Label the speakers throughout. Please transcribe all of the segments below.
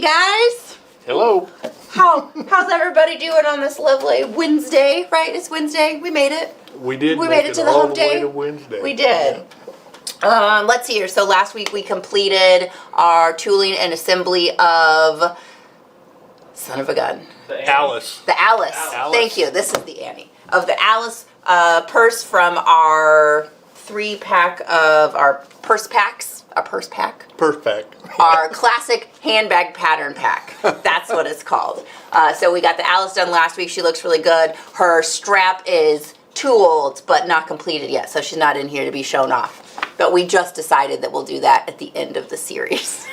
Speaker 1: Hey guys!
Speaker 2: Hello.
Speaker 1: How's everybody doing on this lovely Wednesday? Right, it's Wednesday. We made it.
Speaker 2: We did.
Speaker 1: We made it to the
Speaker 2: all
Speaker 1: hump
Speaker 2: the way
Speaker 1: day.
Speaker 2: to Wednesday.
Speaker 1: We did. Let's see here. So last week we completed our tooling and assembly of son of a gun.
Speaker 2: The Alice.
Speaker 1: The Alice. Thank you. This is the Annie of the Alice purse from our 3-pack of our purse packs. A purse pack.
Speaker 2: Purse pack.
Speaker 1: Our classic handbag pattern pack. That's what it's called. So we got the Alice done last week. She looks really good. Her strap is tooled, but not completed yet, so she's not in here to be shown off. But we just decided that we'll do that at the end of the series.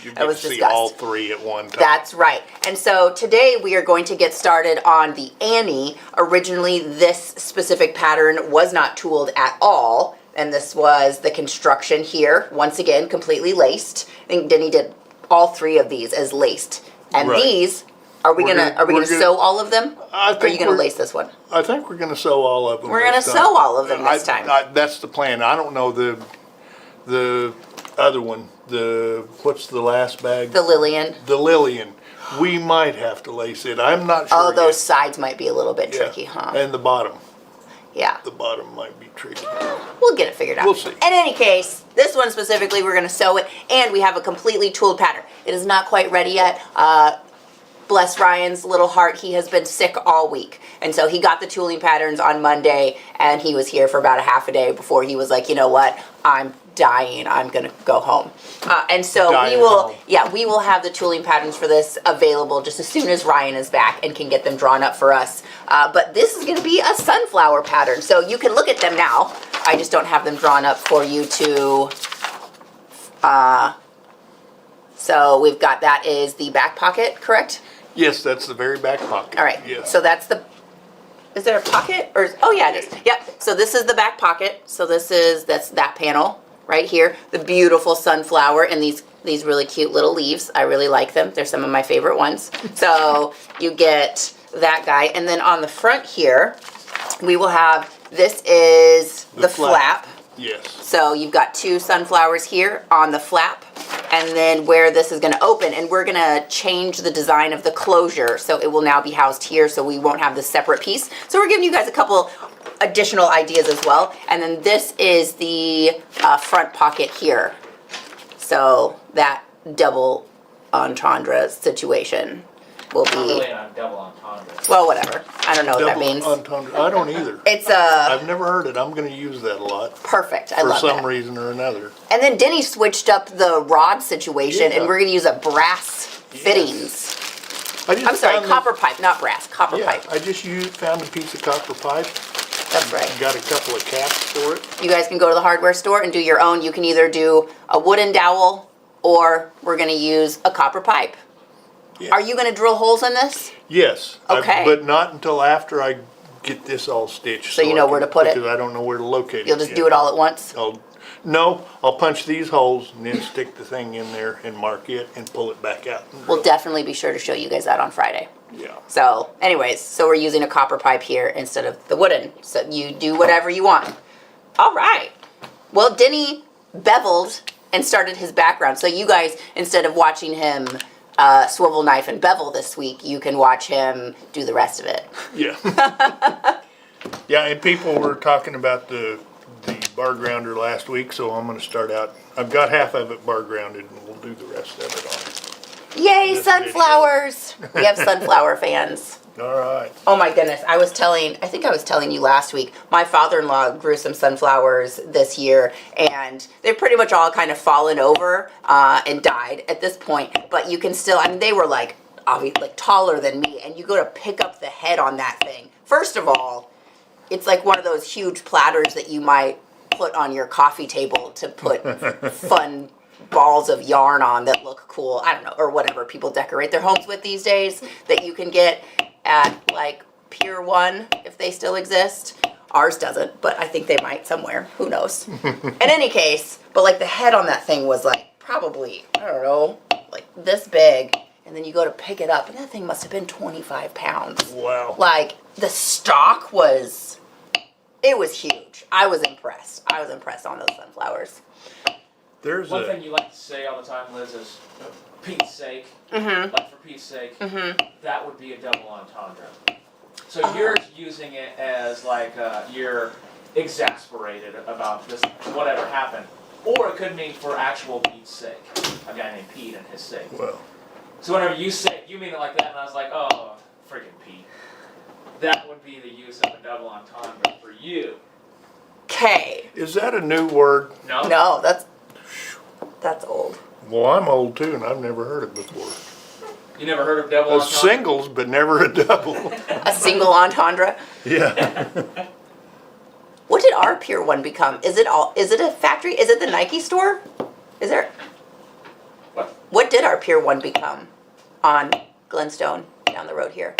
Speaker 2: You get to see all three at one time.
Speaker 1: That's right. And so today we are going to get started on the Annie. Originally, this specific pattern was not tooled at all. And this was the construction here, once again, completely laced. I think Denny did all 3 of these as laced. And
Speaker 2: right.
Speaker 1: These, are we gonna sew all of them? Or are you gonna lace this one?
Speaker 2: I think we're gonna sew all of them.
Speaker 1: We're gonna sew all of them this time.
Speaker 2: That's the plan. I don't know the other one. What's the last bag?
Speaker 1: The Lillian.
Speaker 2: The Lillian. We might have to lace it. I'm not sure.
Speaker 1: Oh, those sides might be a little bit tricky, huh?
Speaker 2: And the bottom.
Speaker 1: Yeah.
Speaker 2: The bottom might be tricky.
Speaker 1: We'll get it figured out.
Speaker 2: We'll see.
Speaker 1: In any case, this one specifically, we're going to sew it, and we have a completely tooled pattern. It is not quite ready yet. Bless Ryan's little heart, he has been sick all week. And so he got the tooling patterns on Monday, and he was here for about a half a day before he was like, you know what, I'm dying, I'm going to go home. And so we will have the tooling patterns for this available just as soon as Ryan is back and can get them drawn up for us. But this is going to be a sunflower pattern, so you can look at them now. I just don't have them drawn up for you to... So we've got, that is the back pocket, correct?
Speaker 2: Yes, that's the very back pocket.
Speaker 1: All right.
Speaker 2: Yeah.
Speaker 1: So that's the, is there a pocket? Or, oh yeah, it is. Yep. So this is the back pocket. So that's that panel right here. The beautiful sunflower and these really cute little leaves. I really like them. They're some of my favorite ones. So you get that guy. And then on the front here, we will have, this is the flap.
Speaker 2: Yes.
Speaker 1: So you've got 2 sunflowers here on the flap, and then where this is going to open, and we're going to change the design of the closure, so it will now be housed here, so we won't have this separate piece. So we're giving you guys a couple additional ideas as well. And then this is the front pocket here. So that double entendre situation will be...
Speaker 3: Really not double entendre.
Speaker 1: Well, whatever. I don't know what that means.
Speaker 2: Entendre. I don't either.
Speaker 1: It's
Speaker 2: I've never heard it. I'm going to use that a lot.
Speaker 1: Perfect. I love that.
Speaker 2: For some reason or another.
Speaker 1: And then Denny switched up the rod situation, and we're going to use a brass fittings. I'm sorry, copper pipe, not brass. Copper pipe.
Speaker 2: I just found a piece of copper pipe.
Speaker 1: That's right.
Speaker 2: Got a couple of caps for it.
Speaker 1: You guys can go to the hardware store and do your own. You can either do a wooden dowel, or we're going to use a copper pipe. Yeah. Are you going to drill holes in this?
Speaker 2: Yes.
Speaker 1: Okay.
Speaker 2: But not until after I get this all stitched.
Speaker 1: So you know where to put it?
Speaker 2: Because I don't know where to locate it.
Speaker 1: You'll just do it all at once?
Speaker 2: I'll punch these holes and then stick the thing in there and mark it and pull it back out.
Speaker 1: We'll definitely be sure to show you guys that on Friday.
Speaker 2: Yeah.
Speaker 1: So anyways, so we're using a copper pipe here instead of the wooden. So you do whatever you want. All right. Well, Denny beveled and started his background. So you guys, instead of watching him swivel knife and bevel this week, you can watch him do the rest of it.
Speaker 2: Yeah. Yeah, and people were talking about the bar grounder last week, so I'm going to start out. I've got half of it bar grounded, and we'll do the rest of it on.
Speaker 1: Yay, sunflowers! We have sunflower fans.
Speaker 2: All right.
Speaker 1: Oh my goodness, I think I was telling you last week, my father-in-law grew some sunflowers this year, and they've pretty much all kind of fallen over and died at this point, but you can still, I mean, they were like, obviously, like taller than me, and you go to pick up the head on that thing. First of all, it's like one of those huge platters that you might put on your coffee table to put fun balls of yarn on that look cool, I don't know, or whatever people decorate their homes with these days, that you can get at like Pier 1 if they still exist. Ours doesn't, but I think they might somewhere. Who knows? In any case, but like the head on that thing was like probably, I don't know, like this big. And then you go to pick it up, and that thing must have been 25 pounds.
Speaker 2: Wow.
Speaker 1: Like the stalk was, it was huge. I was impressed. I was impressed on those sunflowers.
Speaker 2: There's
Speaker 3: One thing you like to say all the time, Liz, is Pete's sake.
Speaker 1: Mm-hmm.
Speaker 3: Like for Pete's sake, that would be a double entendre. So
Speaker 1: Uh-huh.
Speaker 3: you're using it as like you're exasperated about this, whatever happened. Or it could mean for actual Pete's sake. A guy named Pete and his sake.
Speaker 2: well,
Speaker 3: So whenever you say, you mean it like that, and I was like, oh, freaking Pete. That would be the use of a double entendre for you.
Speaker 1: Okay.
Speaker 2: is that a new word?
Speaker 3: No?
Speaker 1: No, that's old.
Speaker 2: Well, I'm old too, and I've never heard it before.
Speaker 3: You never heard of double
Speaker 2: A
Speaker 3: entendre?
Speaker 2: singles, but never a double.
Speaker 1: A single entendre.
Speaker 2: Yeah.
Speaker 1: What did our Pier 1 become? Is it a factory? Is it the Nike store? Is there?
Speaker 3: What?
Speaker 1: What did our Pier 1 become on Glenstone down the road here?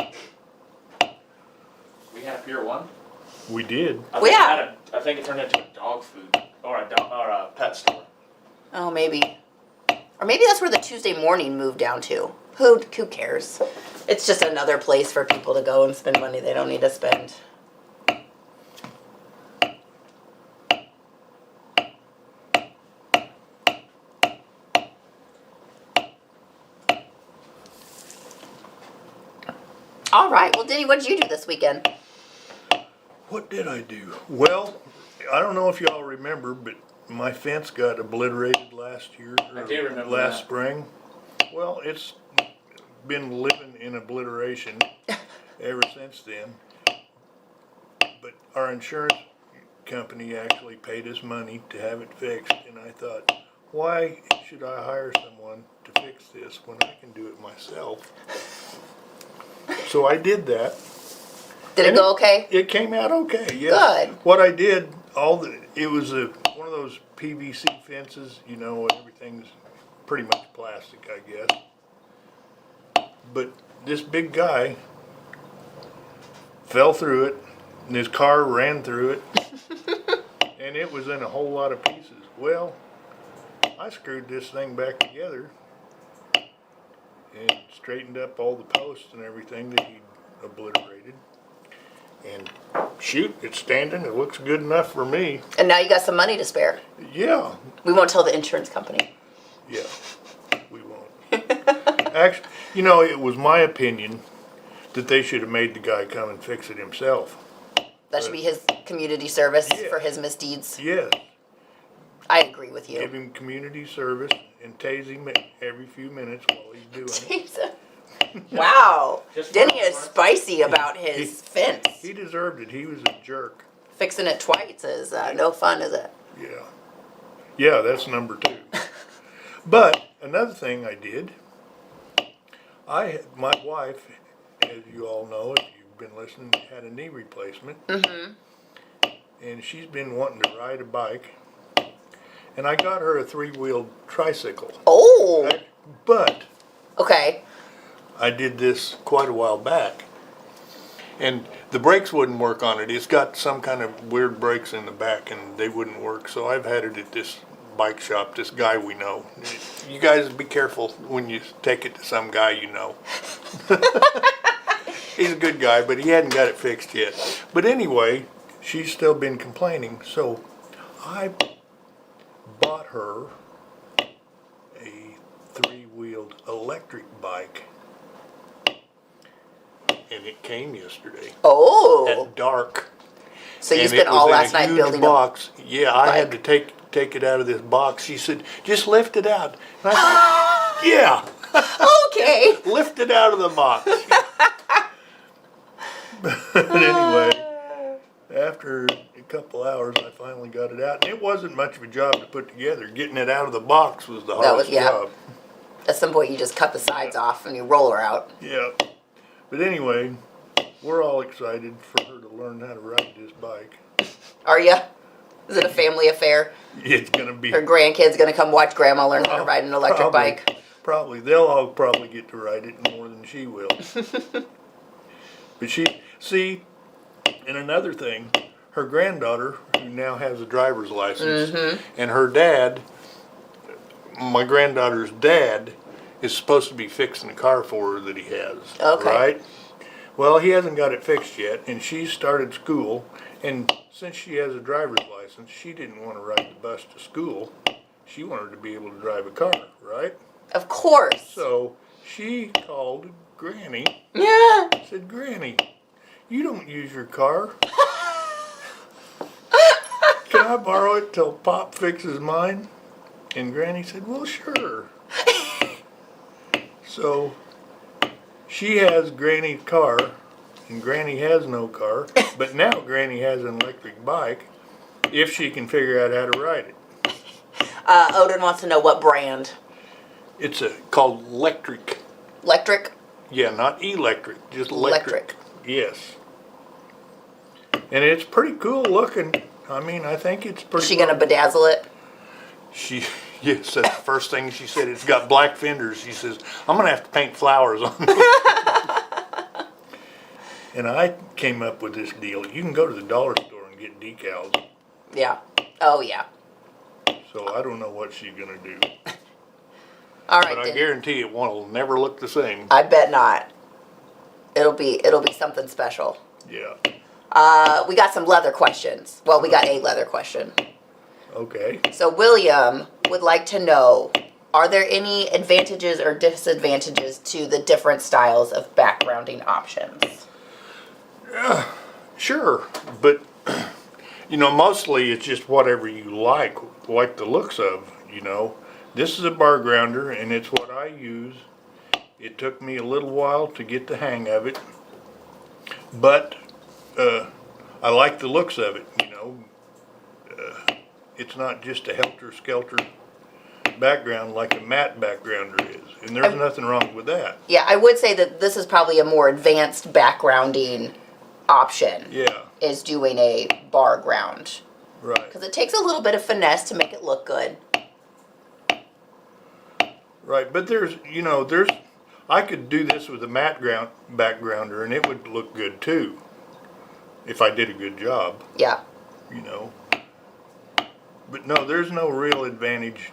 Speaker 3: We had a Pier 1?
Speaker 2: We did.
Speaker 3: I think it turned into a dog food or a pet store.
Speaker 1: Oh, maybe. Or maybe that's where the Tuesday morning moved down to. Who cares? It's just another place for people to go and spend money they don't need to spend. All right. Well, Denny, what did you do this weekend?
Speaker 2: What did I do? Well, I don't know if y'all remember, but my fence got obliterated last year.
Speaker 3: I do remember
Speaker 2: last
Speaker 3: that.
Speaker 2: spring. Well, it's been living in obliteration ever since then. But our insurance company actually paid us money to have it fixed, and I thought, why should I hire someone to fix this when I can do it myself? So I did that.
Speaker 1: Did it go okay?
Speaker 2: It came out okay, yes.
Speaker 1: Good.
Speaker 2: What I did, it was one of those PVC fences, you know, everything's pretty much plastic, I guess. But this big guy fell through it, and his car ran through it, and it was in a whole lot of pieces. Well, I screwed this thing back together and straightened up all the posts and everything that he'd obliterated. And shoot, it's standing. It looks good enough for me.
Speaker 1: And now you got some money to spare.
Speaker 2: Yeah.
Speaker 1: We won't tell the insurance company.
Speaker 2: Yeah. We won't. Actually, you know, it was my opinion that they should have made the guy come and fix it himself.
Speaker 1: That should be his community service
Speaker 2: Yeah.
Speaker 1: for his misdeeds.
Speaker 2: Yes.
Speaker 1: I agree with you.
Speaker 2: Give him community service and tase him every few minutes while he's doing it.
Speaker 1: Jesus. Wow.
Speaker 3: Just
Speaker 1: Denny
Speaker 3: for-
Speaker 1: is spicy about his fence.
Speaker 2: He deserved it. He was a jerk.
Speaker 1: Fixing it twice is no fun, is it?
Speaker 2: Yeah. Yeah, that's number 2. But another thing I did, my wife, as you all know, if you've been listening, had a knee replacement. Mm-hmm. And she's been wanting to ride a bike. And I got her a 3-wheeled tricycle.
Speaker 1: Oh.
Speaker 2: But
Speaker 1: Okay.
Speaker 2: I did this quite a while back. And the brakes wouldn't work on it. It's got some kind of weird brakes in the back, and they wouldn't work. So I've had it at this bike shop, this guy we know. You guys be careful when you take it to some guy you know. He's a good guy, but he hadn't got it fixed yet. But anyway, she's still been complaining. So I bought her a 3-wheeled electric bike. And it came yesterday
Speaker 1: Oh.
Speaker 2: at dark.
Speaker 1: So you
Speaker 2: And
Speaker 1: spent
Speaker 2: it was
Speaker 1: all
Speaker 2: in
Speaker 1: last
Speaker 2: a
Speaker 1: night
Speaker 2: huge
Speaker 1: building
Speaker 2: box. Yeah, I had to
Speaker 1: bike.
Speaker 2: take it out of this box. She said, just lift it out. And I said, yeah,
Speaker 1: Okay.
Speaker 2: lift it out of the box. But anyway, after a couple hours, I finally got it out. And it wasn't much of a job to put together. Getting it out of the box was the hardest
Speaker 1: yeah.
Speaker 2: job.
Speaker 1: At some point, you just cut the sides off and you roll her out.
Speaker 2: Yeah. But anyway, we're all excited for her to learn how to ride this bike.
Speaker 1: Are you? Is it a family affair?
Speaker 2: It's going to be...
Speaker 1: Her grandkids gonna come watch Grandma learn how to ride an electric
Speaker 2: Probably.
Speaker 1: bike?
Speaker 2: Probably. They'll all probably get to ride it more than she will. But see, and another thing, her granddaughter, who now has a driver's license, and her dad, my granddaughter's dad, is supposed to be fixing a car for her that he has.
Speaker 1: Okay.
Speaker 2: Right? Well, he hasn't got it fixed yet, and she started school, and since she has a driver's license, she didn't want to ride the bus to school. she wanted to be able to drive a car, right?
Speaker 1: Of course.
Speaker 2: So she called Granny,
Speaker 1: Yeah.
Speaker 2: said, Granny, you don't use your car. Can I borrow it till Pop fixes mine? And Granny said, well, sure. So she has Granny's car, and Granny has no car, but now Granny has an electric bike if she can figure out how to ride it.
Speaker 1: Odin wants to know what brand.
Speaker 2: It's called electric.
Speaker 1: Electric?
Speaker 2: Yeah, not electric, just electric.
Speaker 1: Electric.
Speaker 2: Yes. And it's pretty cool looking. I mean, I think it's pretty
Speaker 1: Is she going to bedazzle it?
Speaker 2: Yes, that's the first thing she said. It's got black fenders. She says, I'm going to have to paint flowers on it. And I came up with this deal. You can go to the dollar store and get decals.
Speaker 1: Yeah. Oh, yeah.
Speaker 2: So I don't know what she's going to do.
Speaker 1: All right,
Speaker 2: But I
Speaker 1: Denny.
Speaker 2: guarantee it will never look the same.
Speaker 1: I bet not. It'll be something special.
Speaker 2: Yeah.
Speaker 1: We got some leather questions. Well, we got a leather question.
Speaker 2: Okay.
Speaker 1: So William would like to know, are there any advantages or disadvantages to the different styles of backgrounding options?
Speaker 2: Sure. But, mostly it's just whatever you like the looks of, This is a bar grounder, and it's what I use. It took me a little while to get the hang of it. But I like the looks of it, It's not just a helter-skelter background like a matte backgrounder is. And there's nothing wrong with that.
Speaker 1: Yeah, I would say that this is probably a more advanced backgrounding option.
Speaker 2: Yeah,
Speaker 1: Is doing a bar ground.
Speaker 2: right.
Speaker 1: Because it takes a little bit of finesse to make it look good.
Speaker 2: Right, but I could do this with a matte backgrounder and it would look good too. If I did a good job,
Speaker 1: Yeah.
Speaker 2: But no, there's no real advantage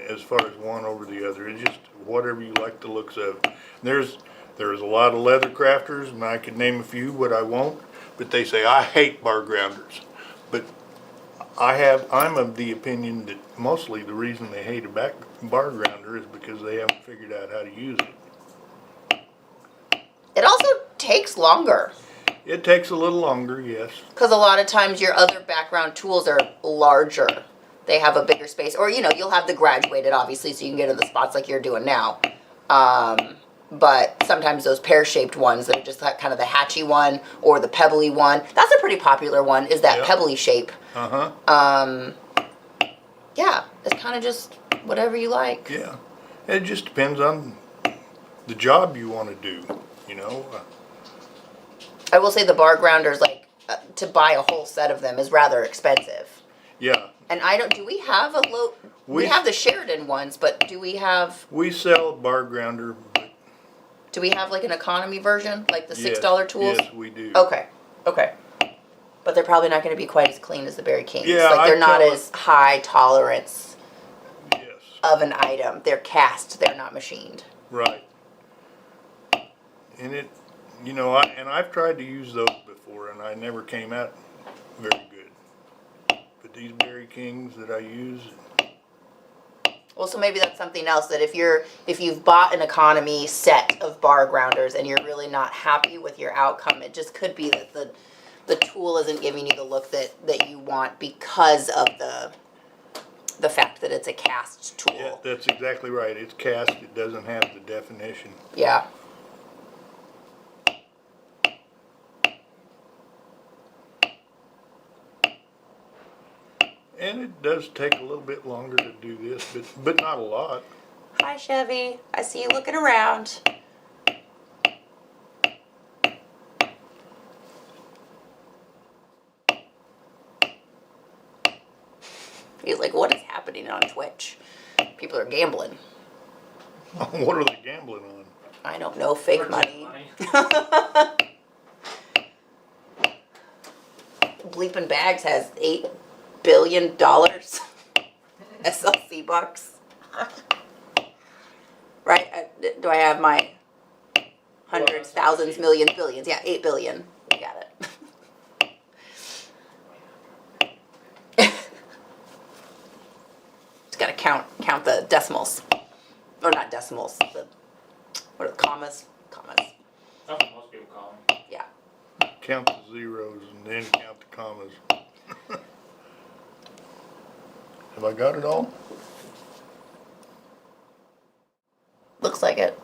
Speaker 2: as far as one over the other. It's just whatever you like the looks of. There's a lot of leather crafters, and I could name a few, but I won't. But they say I hate bar grounders. But I'm of the opinion that mostly the reason they hate a bar grounder is because they haven't figured out how to use it.
Speaker 1: It also takes longer.
Speaker 2: It takes a little longer, yes.
Speaker 1: Because a lot of times your other background tools are larger. They have a bigger space. Or, you'll have the graduated, obviously, so you can get in the spots like you're doing now. But sometimes those pear-shaped ones that are just like kind of the hatchy one or the pebbly one. That's a pretty popular one, is that pebbly shape.
Speaker 2: Uh-huh.
Speaker 1: Yeah, it's kind of just whatever you like.
Speaker 2: Yeah. It just depends on the job you want to do,
Speaker 1: I will say the bar grounders, to buy a whole set of them is rather expensive.
Speaker 2: Yeah.
Speaker 1: And do we have we have the Sheridan ones, but do we have...
Speaker 2: We sell a bar grounder, but...
Speaker 1: Do we have an economy version, like the $6 tools?
Speaker 2: Yes, we do.
Speaker 1: Okay. But they're probably not going to be quite as clean as the Berry Kings.
Speaker 2: Yeah,
Speaker 1: they're not
Speaker 2: tell
Speaker 1: as high tolerance
Speaker 2: Yes.
Speaker 1: of an item. They're cast, they're not machined.
Speaker 2: Right. And I've tried to use those before, and I never came out very good. But these Berry Kings that I use...
Speaker 1: Well, so maybe that's something else, that if you've bought an economy set of bar grounders and you're really not happy with your outcome, it just could be that the tool isn't giving you the look that you want because of the fact that it's a cast tool.
Speaker 2: Yeah, that's exactly right. It's cast. It doesn't have the definition.
Speaker 1: Yeah.
Speaker 2: And it does take a little bit longer to do this, but not a lot.
Speaker 1: Hi, Chevy. I see you looking around. He's like, what is happening on Twitch? People are gambling.
Speaker 2: What are they gambling on?
Speaker 1: I don't know, fake money. Bleeping Bags has $8 billion SLC bucks. Right? Do I have my hundreds, thousands, millions, billions? Yeah, 8 billion. We got it. It's got a count the decimals. Or not decimals, what are the commas? Commas.
Speaker 3: That's what most people call them.
Speaker 1: Yeah.
Speaker 2: Count the zeros and then count the commas. Have I got it all?
Speaker 1: Looks like it.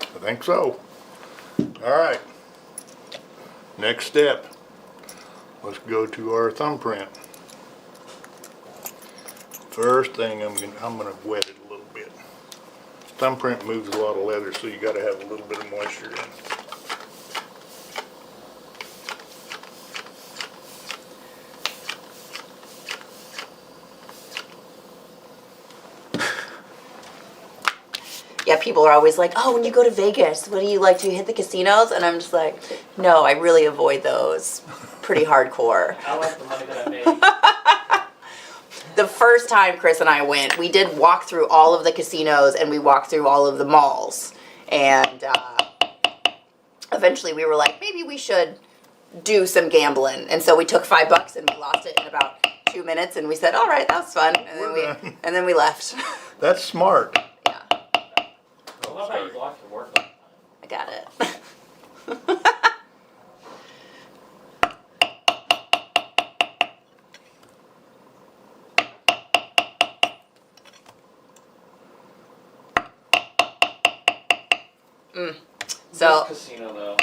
Speaker 2: I think so. All right. Next step. Let's go to our thumbprint. First thing I'm gonna wet it a little bit. Thumbprint moves a lot of leather, so you gotta have a little bit of moisture in it.
Speaker 1: Yeah, people are always like, oh, when you go to Vegas, what do you like? Do you hit the casinos? And I'm just like, no, I really avoid those. Pretty hardcore.
Speaker 3: I like the money that I made.
Speaker 1: The first time Chris and I went, we did walk through all of the casinos and we walked through all of the malls. And eventually we were like, maybe we should do some gambling. And so we took $5 and we lost it in about 2 minutes. And we said, all right, that was fun. And then we left.
Speaker 2: That's smart.
Speaker 1: Yeah,
Speaker 3: I love how you block your work.
Speaker 1: I got it. So
Speaker 3: This casino though.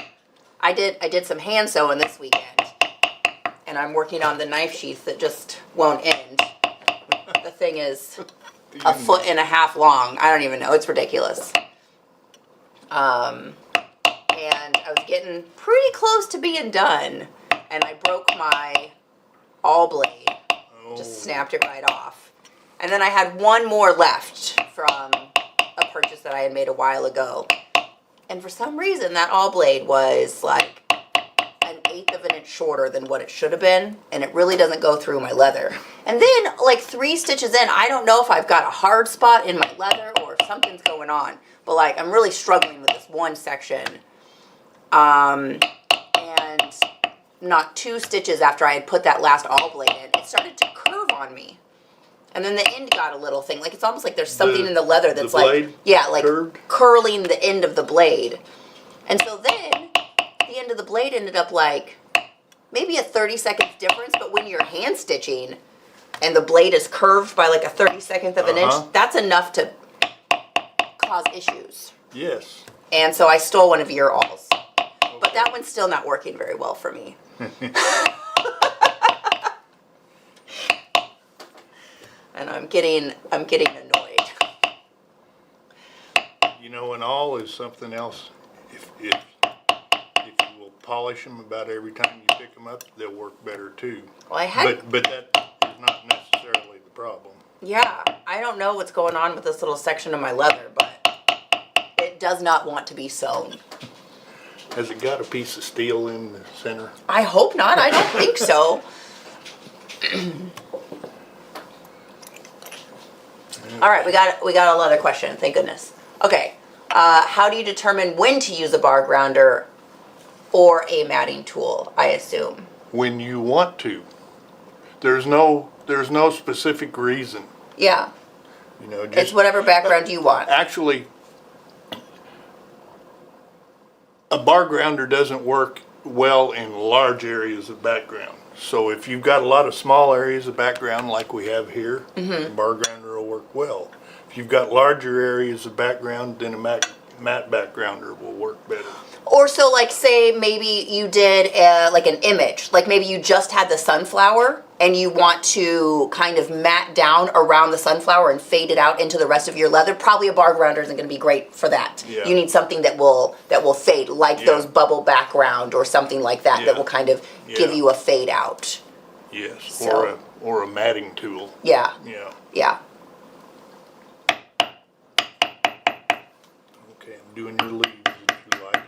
Speaker 1: I did some hand sewing this weekend, and I'm working on the knife sheath that just won't end. The thing is a foot and a half long. I don't even know. It's ridiculous. And I was getting pretty close to being done, and I broke my awl blade. Just snapped it right off. And then I had one more left from a purchase that I had made a while ago. And for some reason, that awl blade was like 1/8 of an inch shorter than what it should have been, and it really doesn't go through my leather. And then, like 3 stitches in, I don't know if I've got a hard spot in my leather or if something's going on, but like I'm really struggling with this one section. And not 2 stitches after I had put that last awl blade in, it started to curve on me. And then the end got a little thing. Like, it's almost like there's something in the leather that's like, yeah, like
Speaker 2: curved?
Speaker 1: curling the end of the blade. And so then the end of the blade ended up like maybe a 30-second difference, but when you're hand stitching and the blade is curved by like a 32nd of an inch, that's enough to cause issues.
Speaker 2: Yes.
Speaker 1: And so I stole one of your awls. Okay. But that one's still not working very well for me. And I'm getting annoyed.
Speaker 2: You know, an awl is something else. If you will polish them about every time you pick them up, they'll work better too.
Speaker 1: Well, I had.
Speaker 2: But that is not necessarily the problem.
Speaker 1: Yeah, I don't know what's going on with this little section of my leather, but it does not want to be sewn.
Speaker 2: Has it got a piece of steel in the center?
Speaker 1: I hope not. I don't think so. All right, we got a leather question. Thank goodness. Okay, how do you determine when to use a bar grounder or a matting tool? I assume.
Speaker 2: When you want to. There's no specific reason.
Speaker 1: Yeah.
Speaker 2: You know, just,
Speaker 1: it's whatever background you want.
Speaker 2: Actually, a bar grounder doesn't work well in large areas of background. So if you've got a lot of small areas of background like we have here, a bar grounder will work well. If you've got larger areas of background, then a matte backgrounder will work better.
Speaker 1: Or so, like, say maybe you did like an image, like maybe you just had the sunflower and you want to kind of matte down around the sunflower and fade it out into the rest of your leather. Probably a bar grounder isn't going to be great for that.
Speaker 2: Yeah.
Speaker 1: You need something that will fade, like those bubble background or something like that that will kind of give you a fade out.
Speaker 2: Yes,
Speaker 1: So.
Speaker 2: or a matting tool.
Speaker 1: Yeah.
Speaker 2: Yeah.
Speaker 1: Yeah.
Speaker 2: Okay, I'm doing your leaves if you like.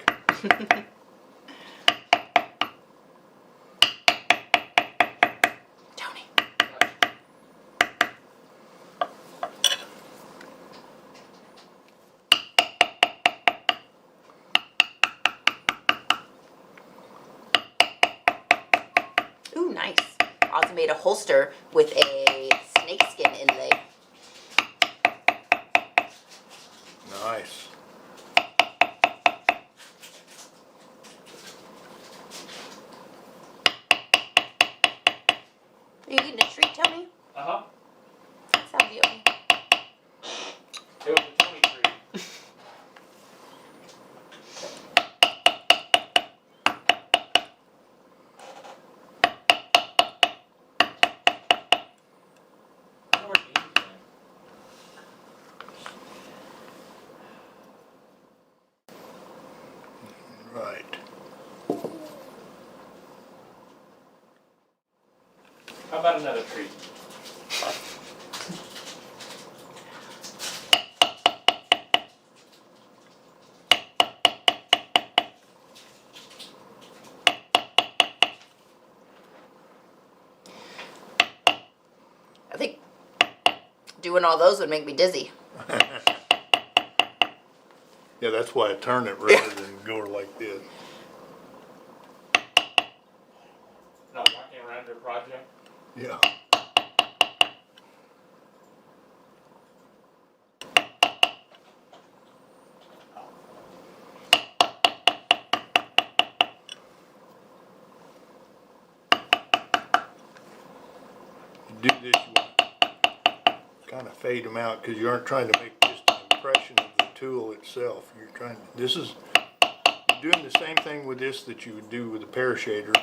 Speaker 1: Tony. Ooh, nice. Also made a holster with a snakeskin inlay.
Speaker 3: It was a 23. I wonder where Dean's been.
Speaker 2: Right.
Speaker 3: How about another treat?
Speaker 1: I think doing all those would make me dizzy.
Speaker 2: Yeah, that's why I turn it rather than go like this.
Speaker 3: No, walking around your project?
Speaker 2: Yeah. You do this, you want to kind of fade them out because you aren't trying to make just an impression of the tool itself. You're trying, you're doing the same thing with this that you would do with a pear shader,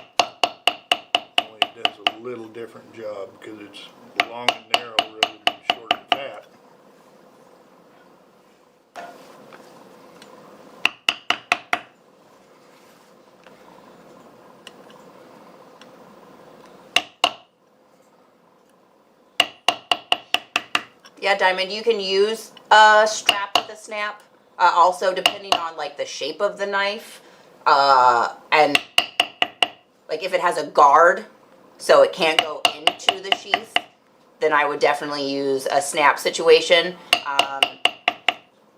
Speaker 2: only it does a little different job because it's long and narrow rather than short and fat.
Speaker 1: Yeah, Diamond, you can use a strap with a snap. Also, depending on like the shape of the knife, and like if it has a guard, so it can't go into the sheath, then I would definitely use a snap situation.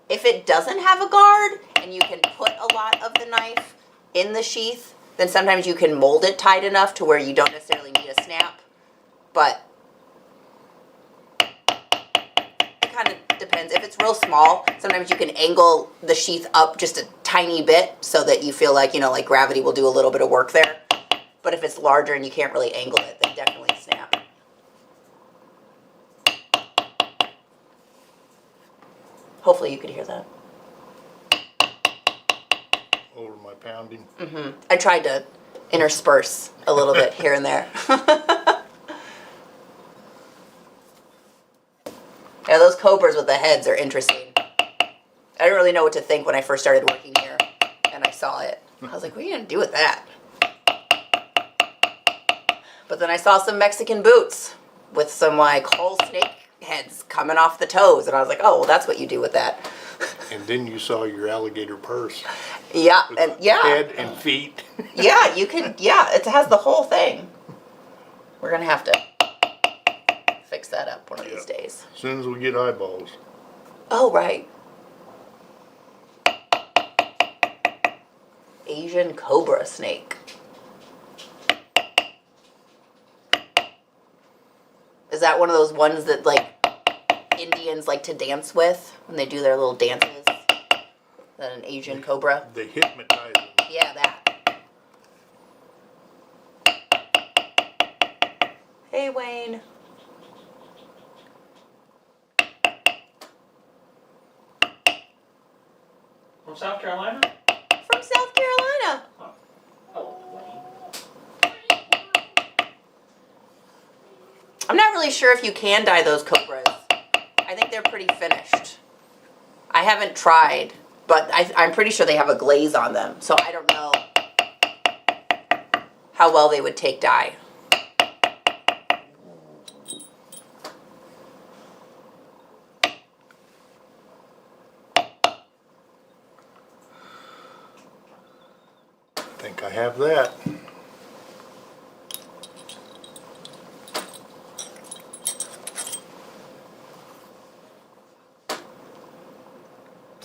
Speaker 1: If it doesn't have a guard and you can put a lot of the knife in the sheath, then sometimes you can mold it tight enough to where you don't necessarily need a snap. But it kind of depends. If it's real small, sometimes you can angle the sheath up just a tiny bit so that you feel like, you know, like gravity will do a little bit of work there. But if it's larger and you can't really angle it, then definitely snap. Hopefully you could hear that.
Speaker 2: Over my pounding.
Speaker 1: Mm-hmm. I tried to intersperse a little bit here and there. Yeah, those cobras with the heads are interesting. I didn't really know what to think when I first started working here and I saw it. I was like, what are you going to do with that? But then I saw some Mexican boots with some like whole snake heads coming off the toes, and I was like, oh, well, that's what you do with that.
Speaker 2: And then you saw your alligator purse.
Speaker 1: Yeah,
Speaker 2: With
Speaker 1: and yeah.
Speaker 2: head and feet.
Speaker 1: Yeah, you could, yeah, it has the whole thing. We're going to have to fix that up one of these days.
Speaker 2: As soon as we get eyeballs.
Speaker 1: Oh, right. Asian cobra snake. Is that one of those ones that like Indians like to dance with when they do their little dances? Is that an Asian cobra?
Speaker 2: They hypnotize them.
Speaker 1: Yeah, that. Hey, Wayne.
Speaker 3: From South Carolina?
Speaker 1: From South Carolina.
Speaker 3: Huh. Oh, Wayne.
Speaker 1: I'm not really sure if you can dye those cobras. I think they're pretty finished. I haven't tried, but I'm pretty sure they have a glaze on them, so I don't know how well they would take dye.
Speaker 2: I think I have that.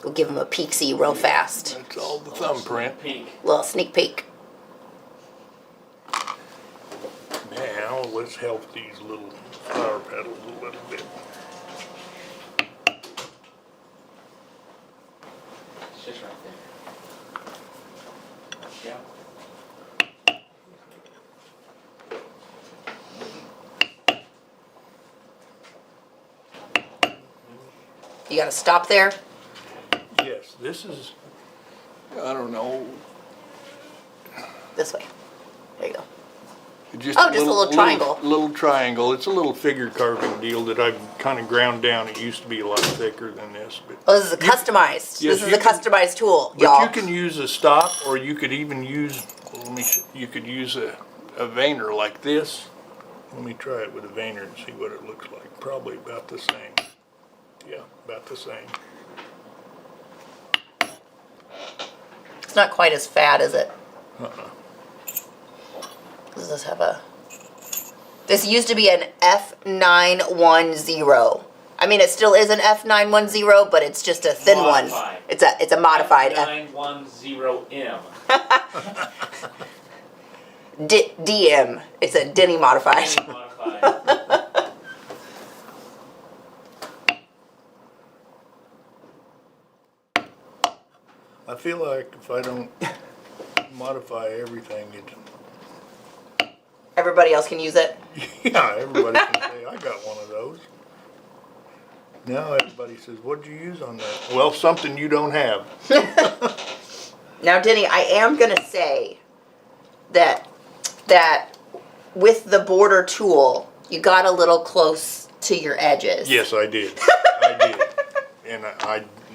Speaker 1: Go give them a peek-see real fast.
Speaker 2: That's all the thumbprint.
Speaker 3: Peek.
Speaker 1: Little sneak peek.
Speaker 2: Now let's help these little flower petals a little bit.
Speaker 3: It's just right there. Yeah.
Speaker 1: You got to stop there.
Speaker 2: Yes, this is, I don't know.
Speaker 1: This way. There you go.
Speaker 2: Just
Speaker 1: Oh, just a little triangle.
Speaker 2: Little triangle. It's a little figure carving deal that I've kind of ground down. It used to be a lot thicker than this. But
Speaker 1: Oh, this is a customized.
Speaker 2: yes,
Speaker 1: This is
Speaker 2: you
Speaker 1: a customized tool,
Speaker 2: But
Speaker 1: y'all.
Speaker 2: you can use a stop, or you could even use, you could use a veiner like this. Let me try it with a veiner and see what it looks like. Probably about the same. Yeah, about the same.
Speaker 1: It's not quite as fat, is it?
Speaker 2: Uh-uh.
Speaker 1: Does this have a... This used to be an F910. I mean, it still is an F910, but it's just a thin
Speaker 3: Modified.
Speaker 1: one. It's a modified
Speaker 3: F910M.
Speaker 1: DM. It's a Denny modified.
Speaker 3: Modified.
Speaker 2: I feel like if I don't modify everything,
Speaker 1: Everybody else can use it.
Speaker 2: yeah, everybody can say, I got one of those. Now everybody says, what'd you use on that? Well, something you don't have.
Speaker 1: Now, Denny, I am going to say that with the border tool, you got a little close to your edges.
Speaker 2: Yes, I did. I did. And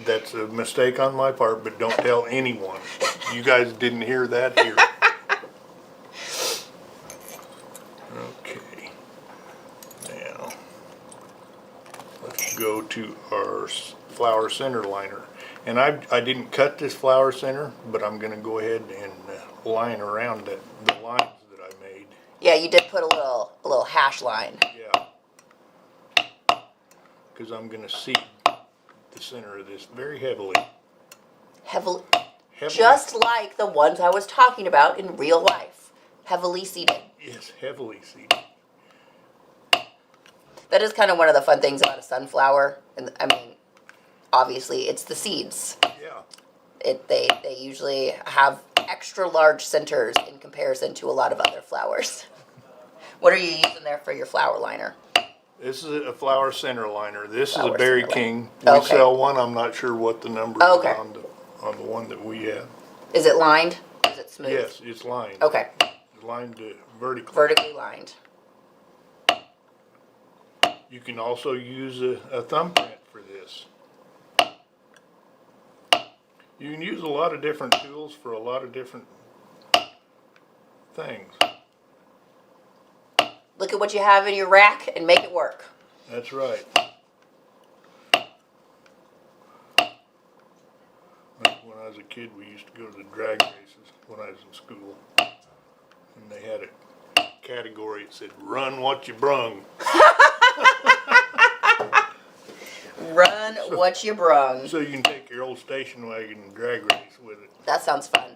Speaker 2: that's a mistake on my part, but don't tell anyone. You guys didn't hear that here. Okay. Now, let's go to our flower center liner. And I didn't cut this flower center, but I'm going to go ahead and line around the lines that I made.
Speaker 1: Yeah, you did put a little hash line.
Speaker 2: Yeah. Because I'm going to seed the center of this very heavily.
Speaker 1: Heavily.
Speaker 2: Heavily.
Speaker 1: Just like the ones I was talking about in real life. Heavily seeded.
Speaker 2: Yes, heavily seeded.
Speaker 1: That is kind of one of the fun things about a sunflower. And I mean, obviously, it's the seeds.
Speaker 2: Yeah.
Speaker 1: They usually have extra large centers in comparison to a lot of other flowers. What are you using there for your flower liner?
Speaker 2: This is a flower center liner. This is
Speaker 1: Flower
Speaker 2: a Berry
Speaker 1: center
Speaker 2: King.
Speaker 1: liner.
Speaker 2: We
Speaker 1: Okay.
Speaker 2: sell one. I'm not sure what the number
Speaker 1: Okay.
Speaker 2: is on the one that we have.
Speaker 1: Is it lined? Is it smooth?
Speaker 2: Yes, it's lined.
Speaker 1: Okay.
Speaker 2: It's lined vertically.
Speaker 1: Vertically lined.
Speaker 2: You can also use a thumbprint for this. You can use a lot of different tools for a lot of different things.
Speaker 1: Look at what you have in your rack and make it work.
Speaker 2: That's right. Like when I was a kid, we used to go to the drag races when I was in school. And they had a category that said, run what you brung.
Speaker 1: Run what you brung.
Speaker 2: So you can take your old station wagon and drag race with it.
Speaker 1: That sounds fun.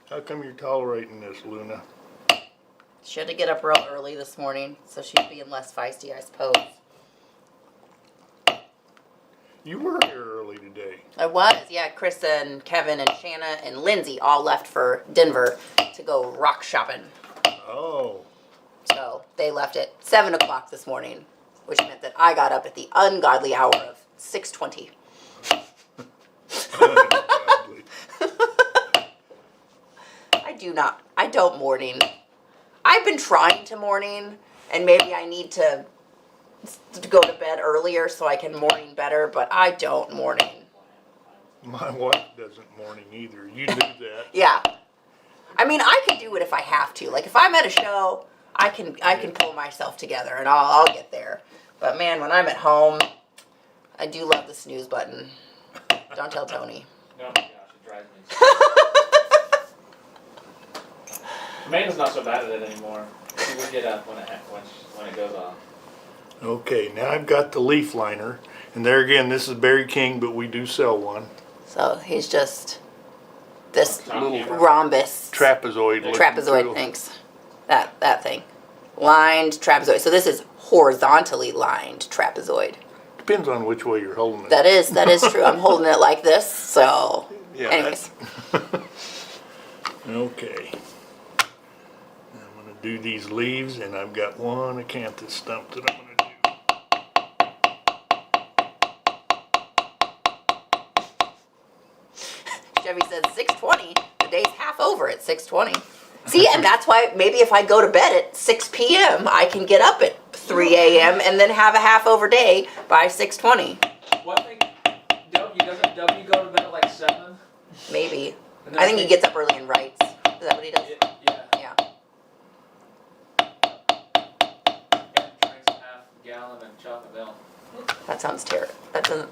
Speaker 2: How come you're tolerating this, Luna?
Speaker 1: She had to get up real early this morning, so she's being less feisty, I suppose.
Speaker 2: You were here early today.
Speaker 1: I was, yeah. Chris and Kevin and Shanna and Lindsay all left for Denver to go rock shopping.
Speaker 2: Oh.
Speaker 1: So they left at 7 o'clock this morning, which meant that I got up at the ungodly hour of 6:20. I don't morning. I've been trying to morning, and maybe I need to go to bed earlier so I can morning better, but I don't morning.
Speaker 2: My wife doesn't morning either. You knew that.
Speaker 1: Yeah. I mean, I can do it if I have to. Like, if I'm at a show, I can pull myself together, and I'll get there. But, man, when I'm at home, I do love the snooze button. Don't tell Tony.
Speaker 3: Oh my gosh, it drives me Amanda's not so bad at it anymore. She will get up when it goes off.
Speaker 2: Okay, now I've got the leaf liner. And there again, this is Berry King, but we do sell one.
Speaker 1: So he's just this
Speaker 3: Little
Speaker 1: rhombus.
Speaker 2: Trapezoid. looking
Speaker 1: Trapezoid,
Speaker 2: tool.
Speaker 1: thanks. That thing. Lined trapezoid. So this is horizontally lined trapezoid.
Speaker 2: Depends on which way you're holding it.
Speaker 1: That is true. I'm holding it like this, so.
Speaker 2: Yeah,
Speaker 1: Anyways.
Speaker 2: Okay. I'm going to do these leaves, and I've got one acanthus stump that I'm going to do.
Speaker 1: Chevy says 6:20. The day's half over at 6:20. See, and that's why maybe if I go to bed at 6 p.m., I can get up at 3 a.m. and then have a half over day by 6:20.
Speaker 3: One thing, doesn't W go to bed at like 7?
Speaker 1: Maybe.
Speaker 3: And then
Speaker 1: I think he gets up early and writes. Is that what he does?
Speaker 3: Yeah.
Speaker 1: Yeah.
Speaker 3: And drinks a half gallon of chocolate milk.
Speaker 1: That sounds terrible. That doesn't.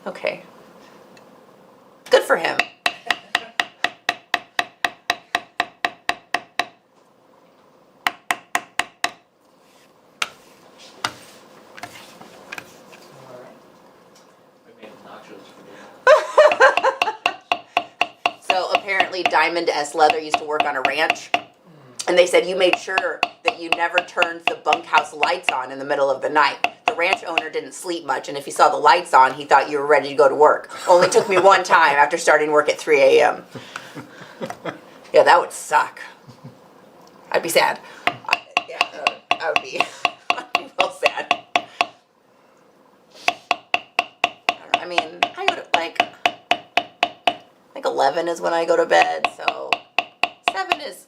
Speaker 1: Okay. Good for him.
Speaker 3: We made nachos for dinner.
Speaker 1: So apparently Diamond S. Leather used to work on a ranch. And they said you made sure that you never turned the bunkhouse lights on in the middle of the night. The ranch owner didn't sleep much, and if he saw the lights on, he thought you were ready to go to work. Only took me one time after starting work at 3 a.m. Yeah, that would suck. I'd be sad. I would be, I'd be real sad. I mean, I go to like 11 is when I go to bed, so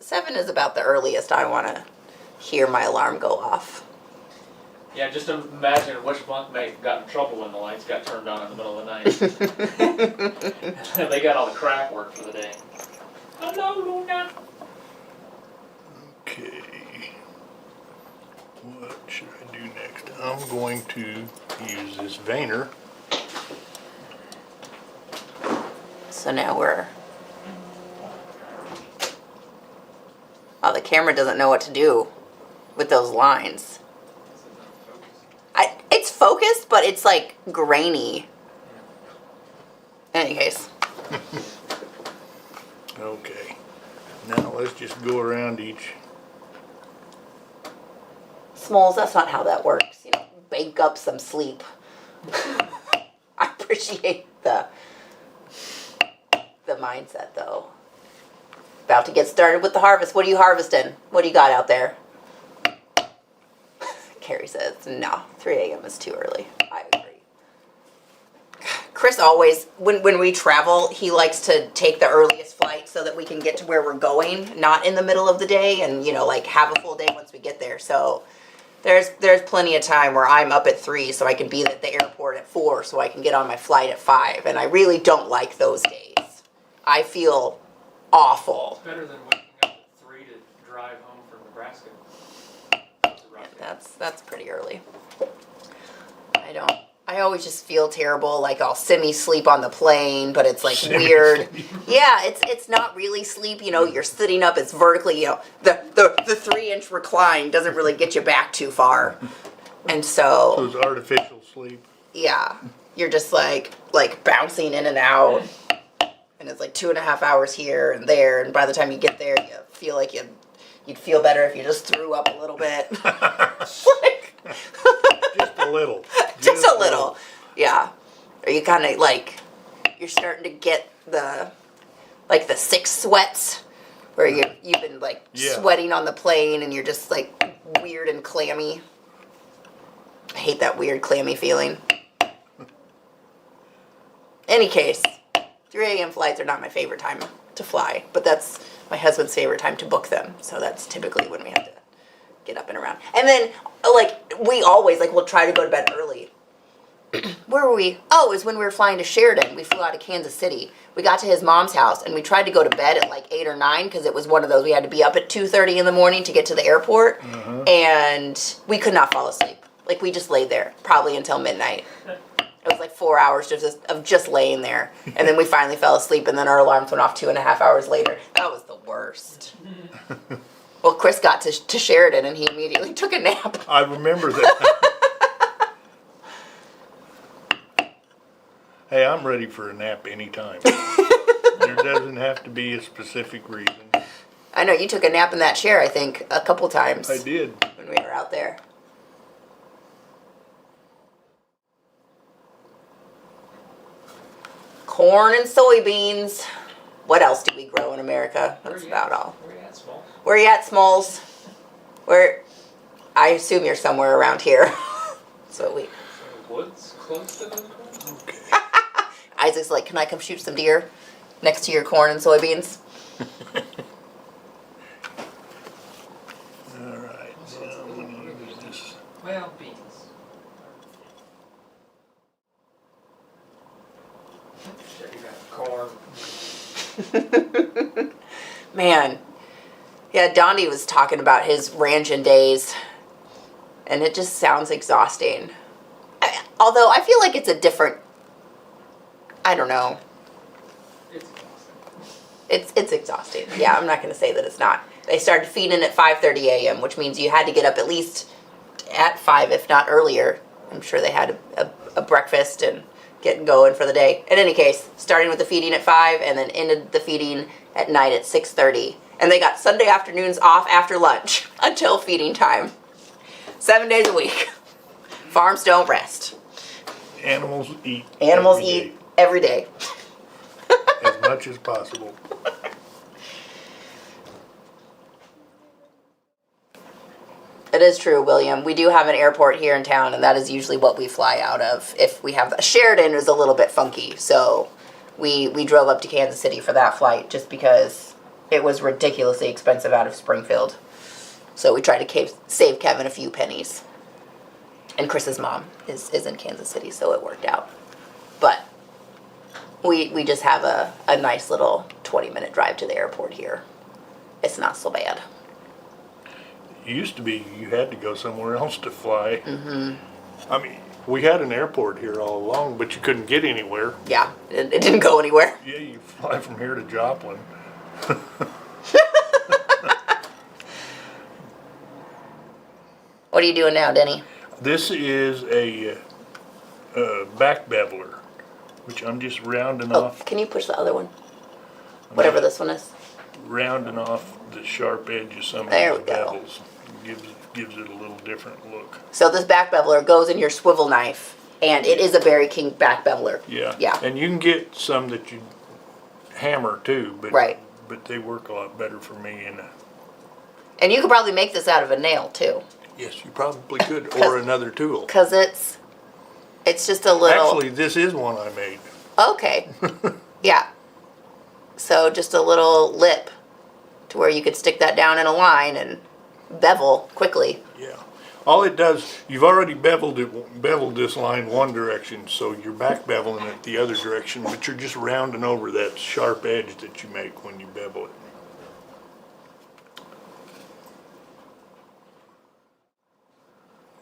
Speaker 1: 7 is about the earliest I want to hear my alarm go off.
Speaker 3: Yeah, just imagine which bunkmate got in trouble when the lights got turned on in the middle of the night. They got all the crack work for the day. Hello, Luna.
Speaker 2: Okay. What should I do next? I'm going to use this veiner.
Speaker 1: So now we're... Oh, the camera doesn't know what to do with those lines. It's focused, but it's like grainy. In any case.
Speaker 2: Okay. Now let's just go around each.
Speaker 1: Smalls, that's not how that works. You know, bake up some sleep. I appreciate the mindset, though. About to get started with the harvest. What are you harvesting? What do you got out there? Carrie says, no, 3 a.m. is too early. I agree. Chris always, when we travel, he likes to take the earliest flight so that we can get to where we're going, not in the middle of the day, and, you know, like have a full day once we get there. So there's plenty of time where I'm up at 3 so I can be at the airport at 4 so I can get on my flight at 5. And I really don't like those days. I feel awful.
Speaker 3: It's better than waking up at 3 to drive home from Nebraska. That's a rough day.
Speaker 1: That's pretty early. I always just feel terrible, like I'll semi-sleep on the plane, but it's like weird. Yeah, it's not really sleep, you know, you're sitting up, it's vertically, you know, the 3-inch recline doesn't really get you back too far. And so...
Speaker 2: Those artificial sleep.
Speaker 1: Yeah, you're just like bouncing in and out. And it's like 2.5 hours here and there, and by the time you get there, you feel like you'd feel better if you just threw up a little bit.
Speaker 2: Just a little.
Speaker 1: Just a little. Yeah. Or you kind of like, you're starting to get the sick sweats, where you've been like sweating on the plane and you're just like weird and clammy. I hate that weird clammy feeling. Any case, 3 a.m. flights are not my favorite time to fly, but that's my husband's favorite time to book them. So that's typically when we have to get up and around. And then, like, we always, like, we'll try to go to bed early. Where were we? Oh, it was when we were flying to Sheridan. We flew out of Kansas City. We got to his mom's house, and we tried to go to bed at, like, 8 or 9, because it was one of those, we had to be up at 2:30 in the morning to get to the airport, and we could not fall asleep. Like, we just laid there, probably until midnight. It was like 4 hours of just laying there. And then we finally fell asleep, and then our alarms went off 2.5 hours later. That was the worst. Well, Chris got to Sheridan, and he immediately took a nap.
Speaker 2: I remember that. Hey, I'm ready for a nap anytime. There's There doesn't have to be a specific reason.
Speaker 1: I know you took a nap in that chair, I think, a couple times.
Speaker 2: I did.
Speaker 1: When we were out there. Corn and soybeans. What else do we grow in America? That's about all.
Speaker 3: Where you at, Small?
Speaker 1: Where you at, Smalls? Where? I assume you're somewhere around here. So we.
Speaker 3: Woods close to the corn?
Speaker 2: Okay.
Speaker 1: Isaac's like, can I come shoot some deer next to your corn and soybeans?
Speaker 2: All right. Now I'm gonna use this.
Speaker 3: Well, beans. Sure, you got corn.
Speaker 1: Man. Yeah, Donnie was talking about his ranching days. And it just sounds exhausting. Although I feel like it's a different, I don't know.
Speaker 3: It's exhausting.
Speaker 1: It's exhausting. Yeah, I'm not going to say that it's not. They started feeding at 5:30 a.m., which means you had to get up at least at 5, if not earlier. I'm sure they had a breakfast and getting going for the day. In any case, starting with the feeding at 5 and then ended the feeding at night at 6:30. And they got Sunday afternoons off after lunch until feeding time. 7 days a week. Farms don't rest.
Speaker 2: Animals eat.
Speaker 1: Animals
Speaker 2: every
Speaker 1: eat every day.
Speaker 2: day, as much as possible.
Speaker 1: It is true, William. We do have an airport here in town, and that is usually what we fly out of. If we have Sheridan is a little bit funky, so we drove up to Kansas City for that flight just because it was ridiculously expensive out of Springfield. So we tried to save Kevin a few pennies. And Chris's mom is in Kansas City, so it worked out. But we just have a nice little 20-minute drive to the airport here. It's not so bad.
Speaker 2: It used to be you had to go somewhere else to fly.
Speaker 1: Mm-hmm.
Speaker 2: I mean, we had an airport here all along, but you couldn't get anywhere.
Speaker 1: Yeah, it didn't go anywhere.
Speaker 2: Yeah, you fly from here to Joplin.
Speaker 1: What are you doing now, Denny?
Speaker 2: This is a back beveler, which I'm just rounding
Speaker 1: Oh,
Speaker 2: off.
Speaker 1: can you push the other one? Whatever this one is.
Speaker 2: Rounding off the sharp edge of some of
Speaker 1: There
Speaker 2: these
Speaker 1: we go.
Speaker 2: bevels. Gives it a little different look.
Speaker 1: So this back beveler goes in your swivel knife, and it is a Berry King back beveler.
Speaker 2: Yeah.
Speaker 1: Yeah.
Speaker 2: And you can get some that you hammer too, but
Speaker 1: Right.
Speaker 2: but they work a lot better for me.
Speaker 1: And you could probably make this out of a nail too,
Speaker 2: Yes, you probably could, or another tool.
Speaker 1: because it's just a little.
Speaker 2: Actually, this is one I made.
Speaker 1: Okay. Yeah. So just a little lip to where you could stick that down in a line and bevel quickly.
Speaker 2: Yeah. All it does, you've already beveled this line one direction, so you're back beveling it the other direction, but you're just rounding over that sharp edge that you make when you bevel it.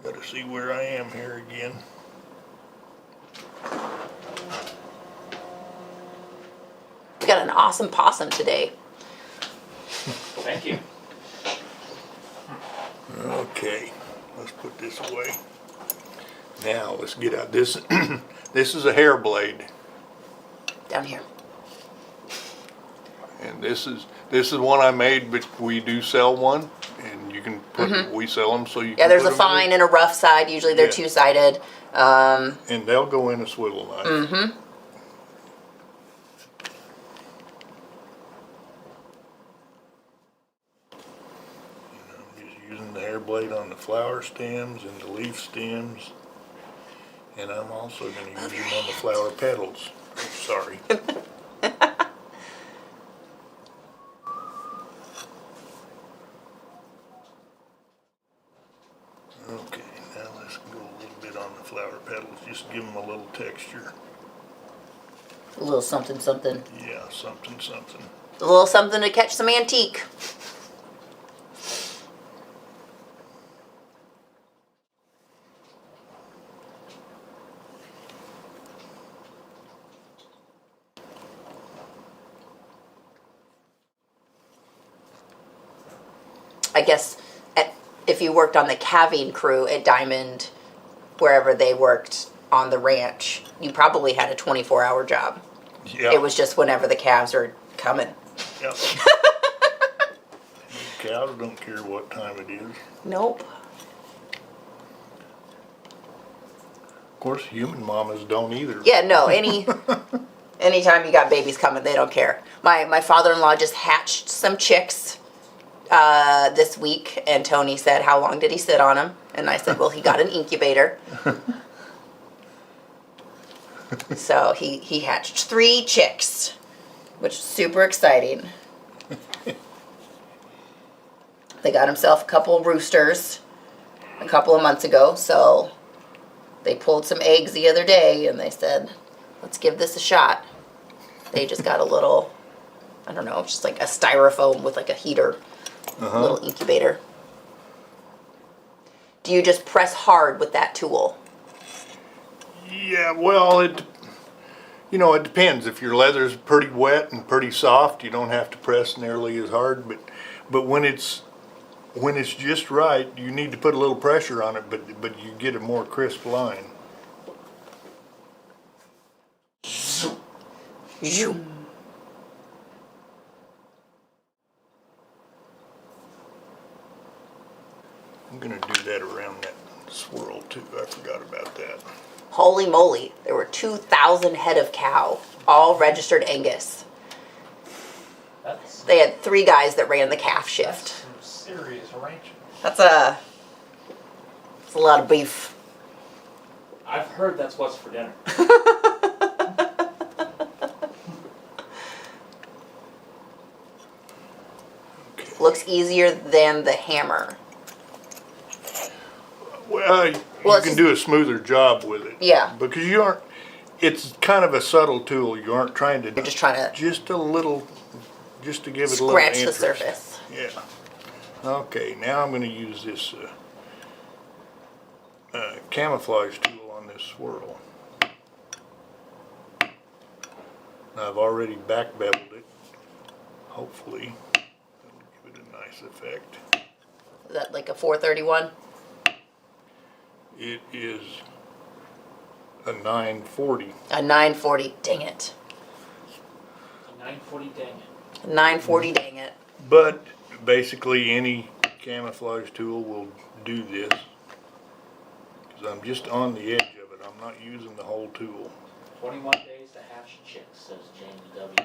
Speaker 2: Gotta see where I am here again.
Speaker 1: We got an awesome possum today.
Speaker 3: Thank you.
Speaker 2: Okay, let's put this away. Now let's get out this. This is a hair blade,
Speaker 1: Down here.
Speaker 2: and this is one I made, but we do sell one, and you can put. We sell them, so you.
Speaker 1: Yeah,
Speaker 2: can
Speaker 1: there's
Speaker 2: put
Speaker 1: a
Speaker 2: 'em in
Speaker 1: fine and a rough side. Usually they're
Speaker 2: Yeah.
Speaker 1: two-sided.
Speaker 2: and they'll go in a swivel knife.
Speaker 1: Mm-hmm.
Speaker 2: I'm just using the hair blade on the flower stems and the leaf stems, and I'm also going to use them on the flower petals. Sorry. Okay, now let's go a little bit on the flower petals, just give them a little texture.
Speaker 1: A little something, something.
Speaker 2: Yeah, something, something.
Speaker 1: A little something to catch some antique. I guess if you worked on the calving crew at Diamond, wherever they worked on the ranch, you probably had a 24-hour job.
Speaker 2: Yeah.
Speaker 1: It was just whenever the calves are coming.
Speaker 2: Yep. Cows don't care what time it is.
Speaker 1: Nope.
Speaker 2: Of course, human mamas don't either.
Speaker 1: Yeah, no, anytime you got babies coming, they don't care. My father-in-law just hatched some chicks this week, and Tony said, how long did he sit on them? And I said, well, he got an incubator. So he hatched 3 chicks, which is super exciting. They got himself a couple of roosters a couple of months ago, so they pulled some eggs the other day, and they said, let's give this a shot. They just got a little, I don't know, just like a styrofoam with like a heater, a little incubator. Do you just press hard with that tool?
Speaker 2: Yeah, well, it depends. If your leather's pretty wet and pretty soft, you don't have to press nearly as hard. But when it's just right, you need to put a little pressure on it, but you get a more crisp line.
Speaker 1: Zoom.
Speaker 2: I'm gonna do that around that swirl too. I forgot about that.
Speaker 1: Holy moly, there were 2,000 head of cow, all registered Angus.
Speaker 3: That's
Speaker 1: They had 3 guys that ran the calf shift.
Speaker 3: some serious ranching.
Speaker 1: That's a lot of beef.
Speaker 3: I've heard that's what's for dinner.
Speaker 1: Looks easier than the hammer.
Speaker 2: Well, you
Speaker 1: Well,
Speaker 2: can do a smoother job with it.
Speaker 1: Yeah.
Speaker 2: Because you aren't. It's kind of a subtle tool. You aren't trying to.
Speaker 1: You're just trying to
Speaker 2: Just a little. Just to give it a little
Speaker 1: scratch the
Speaker 2: interest.
Speaker 1: surface.
Speaker 2: Yeah. Okay, now I'm going to use this camouflage tool on this swirl. I've already back beveled it. Hopefully, that'll give it a nice effect.
Speaker 1: Is that like a 431?
Speaker 2: It is a 940.
Speaker 1: A 940. Dang it.
Speaker 3: 940 dang it.
Speaker 1: 940. Dang it.
Speaker 2: But basically, any camouflage tool will do this. Because I'm just on the edge of it. I'm not using the whole tool.
Speaker 3: 21 days to hatch chicks, says James W.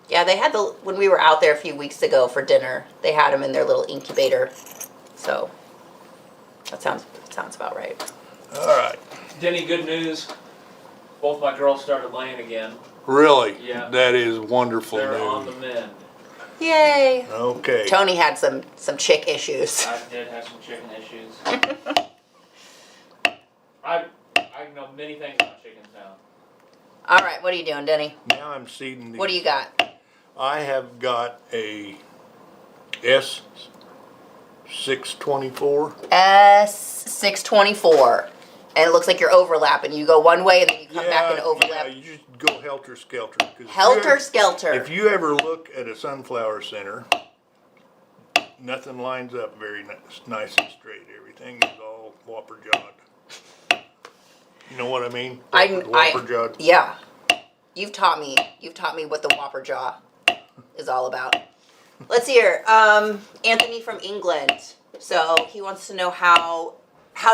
Speaker 1: Yeah, they had when we were out there a few weeks ago for dinner, they had them in their little incubator. So that sounds about right.
Speaker 2: All right.
Speaker 3: Denny, good news. Both my girls started laying again.
Speaker 2: Really?
Speaker 3: Yeah.
Speaker 2: That is wonderful
Speaker 3: They're
Speaker 2: news.
Speaker 3: on the mend.
Speaker 1: Yay!
Speaker 2: Okay.
Speaker 1: Tony had some chick issues.
Speaker 3: I did have some chicken issues. I know many things about chickens now.
Speaker 1: All right, what are you doing, Denny?
Speaker 2: Now I'm seeding these.
Speaker 1: What do you got?
Speaker 2: I have got a S624.
Speaker 1: S624. And it looks like you're overlapping. You go one way and then you come back and overlap.
Speaker 2: Yeah, you just go helter-skelter. 'Cause
Speaker 1: Helter-skelter.
Speaker 2: If you ever look at a sunflower center, nothing lines up very nice and straight. Everything is all whopper-jawed. You know what I mean? Whopper-jawed.
Speaker 1: Yeah. You've taught me what the Whopper jaw is all about. Let's hear. Anthony from England. So he wants to know how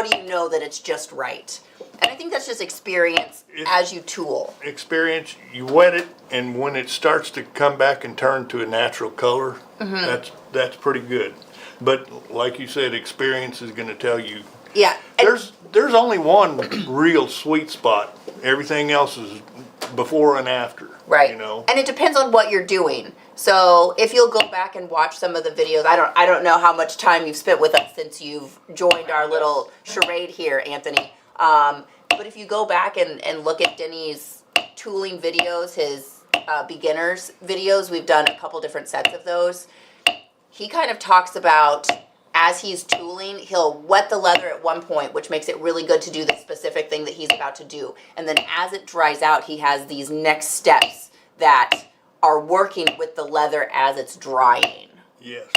Speaker 1: do you know that it's just right? And I think that's just experience as you tool.
Speaker 2: Experience, you wet it, and when it starts to come back and turn to a natural color, that's pretty good. But like you said, experience is going to tell you.
Speaker 1: Yeah.
Speaker 2: There's only one real sweet spot. Everything else is before and after.
Speaker 1: Right.
Speaker 2: You know.
Speaker 1: And it depends on what you're doing. So if you'll go back and watch some of the videos, I don't know how much time you've spent with us since you've joined our little charade here, Anthony. But if you go back and look at Denny's tooling videos, his beginners videos, we've done a couple different sets of those. He kind of talks about as he's tooling, he'll wet the leather at one point, which makes it really good to do the specific thing that he's about to do. And then as it dries out, he has these next steps that are working with the leather as it's drying.
Speaker 2: Yes.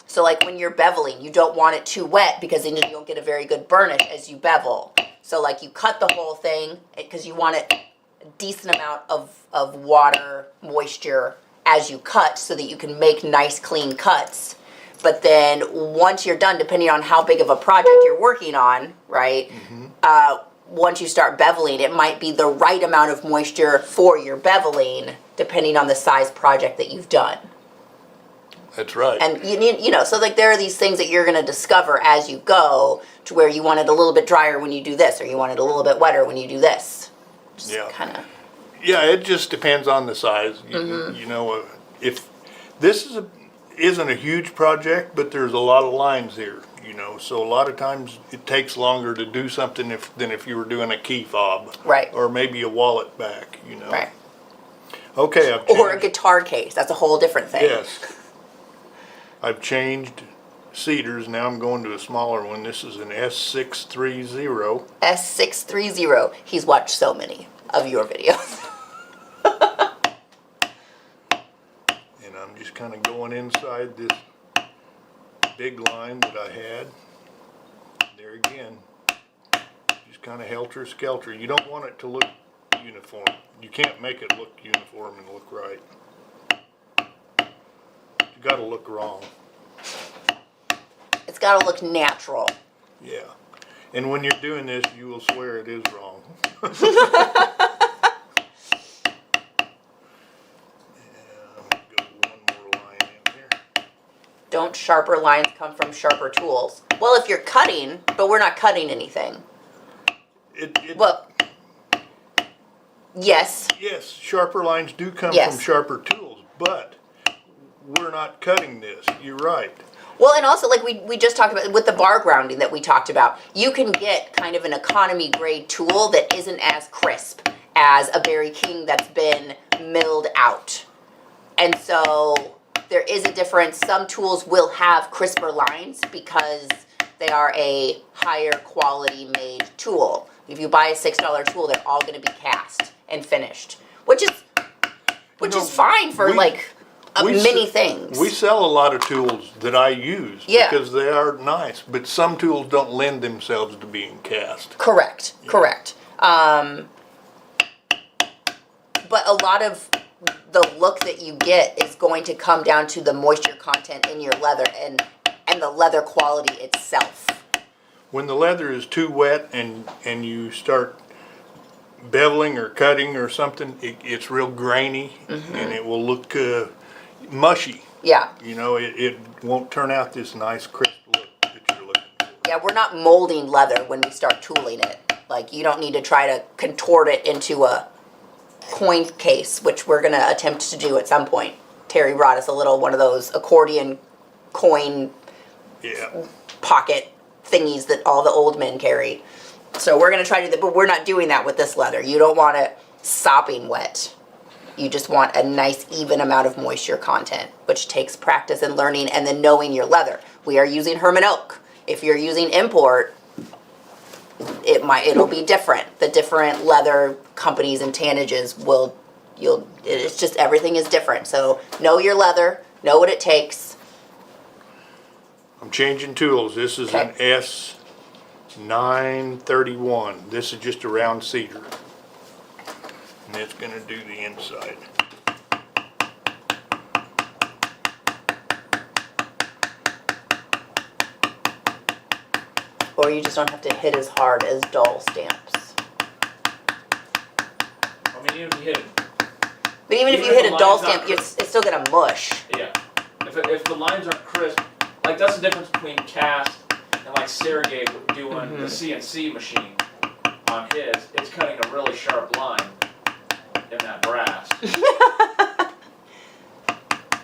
Speaker 1: So like when you're beveling, you don't want it too wet because then you don't get a very good burnish as you bevel. So like you cut the whole thing because you want it decent amount of water, moisture as you cut so that you can make nice clean cuts. But then once you're done, depending on how big of a project you're working on, right? Once you start beveling, it might be the right amount of moisture for your beveling, depending on the size project that you've done.
Speaker 2: That's right.
Speaker 1: And you know, so like there are these things that you're going to discover as you go, to where you want it a little bit drier when you do this, or you want it a little bit wetter when you do this. Just kind of.
Speaker 2: Yeah, it just depends on the size. You know, if this isn't a huge project, but there's a lot of lines here. You know, so a lot of times it takes longer to do something than if you were doing a key fob,
Speaker 1: Right.
Speaker 2: Or maybe a wallet back. You know,
Speaker 1: Right.
Speaker 2: Okay,
Speaker 1: Or a guitar case. That's a whole different thing.
Speaker 2: Yes, I've changed cedars. Now I'm going to a smaller one. This is an S630.
Speaker 1: S630. He's watched so many of your videos.
Speaker 2: And I'm just kind of going inside this big line that I had. There again, just kind of helter-skelter. You don't want it to look uniform. You can't make it look uniform and look right. You got to look wrong.
Speaker 1: It's got to look natural.
Speaker 2: Yeah. And when you're doing this, you will swear it is wrong.
Speaker 1: Don't sharper lines come from sharper tools? Well, if you're cutting, but we're not cutting anything. Well, yes.
Speaker 2: Yes, sharper lines do come
Speaker 1: Yes.
Speaker 2: from sharper tools, but we're not cutting this. You're right.
Speaker 1: Well, and also, like we just talked about with the bar grounding that we talked about, you can get kind of an economy grade tool that isn't as crisp as a Berry King that's been milled out. And so there is a difference. Some tools will have crisper lines because they are a higher quality made tool. If you buy a $6 tool, they're all going to be cast and finished, which is fine for many things.
Speaker 2: We sell a lot of tools that I use
Speaker 1: Yeah.
Speaker 2: because they are nice, but some tools don't lend themselves to being cast.
Speaker 1: Correct. But a lot of the look that you get is going to come down to the moisture content in your leather and the leather quality itself.
Speaker 2: When the leather is too wet and you start beveling or cutting or something, it's real grainy and it will look mushy.
Speaker 1: Yeah.
Speaker 2: You know, it won't turn out this nice crisp look that you're looking for.
Speaker 1: Yeah, we're not molding leather when we start tooling it. Like, you don't need to try to contort it into a coin case, which we're going to attempt to do at some point. Terry brought us a little one of those accordion coin pocket thingies that all the old men carry. So we're going to try to do that, but we're not doing that with this leather. You don't want it sopping wet. You just want a nice even amount of moisture content, which takes practice and learning and then knowing your leather. We are using Herman Oak. If you're using import, it'll be different. The different leather companies and tannages it's just everything is different. So know your leather, know what it takes.
Speaker 2: I'm changing tools. This is an S931. This is just a round cedar. And it's going to do the inside.
Speaker 1: Or you just don't have to hit as hard as dull stamps.
Speaker 3: I mean, even if you hit it.
Speaker 1: But even if you hit a dull stamp, it's still going to mush.
Speaker 3: Yeah. If the lines aren't crisp, like that's the difference between cast and like Sergey doing the CNC machine on his. It's cutting a really sharp line in that brass.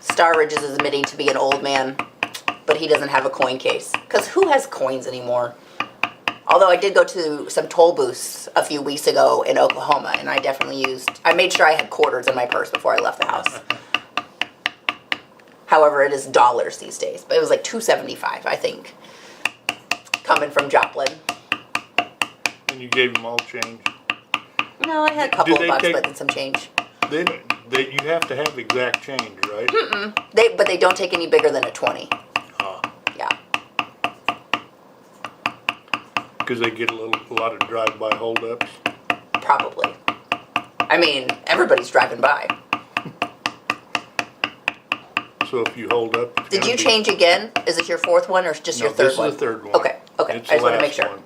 Speaker 1: Starridge is admitting to be an old man, but he doesn't have a coin case. Because who has coins anymore? Although I did go to some toll booths a few weeks ago in Oklahoma, and I made sure I had quarters in my purse before I left the house. However, it is dollars these days, but it was like $2.75, I think, coming from Joplin.
Speaker 2: And you gave them all change?
Speaker 1: No, I had a couple of bucks, but then some change.
Speaker 2: You have to have exact change, right?
Speaker 1: But they don't take any bigger than a 20. Yeah.
Speaker 2: Because they get a lot of drive-by holdups.
Speaker 1: Probably. I I mean, everybody's driving by.
Speaker 2: So if you hold up. it's
Speaker 1: Did
Speaker 2: gonna
Speaker 1: you
Speaker 2: be-
Speaker 1: change again? Is it your fourth one or just
Speaker 2: No,
Speaker 1: your third
Speaker 2: this
Speaker 1: one?
Speaker 2: is the third one.
Speaker 1: Okay, okay.
Speaker 2: It's
Speaker 1: I just
Speaker 2: the
Speaker 1: want to make
Speaker 2: last
Speaker 1: sure.
Speaker 2: one.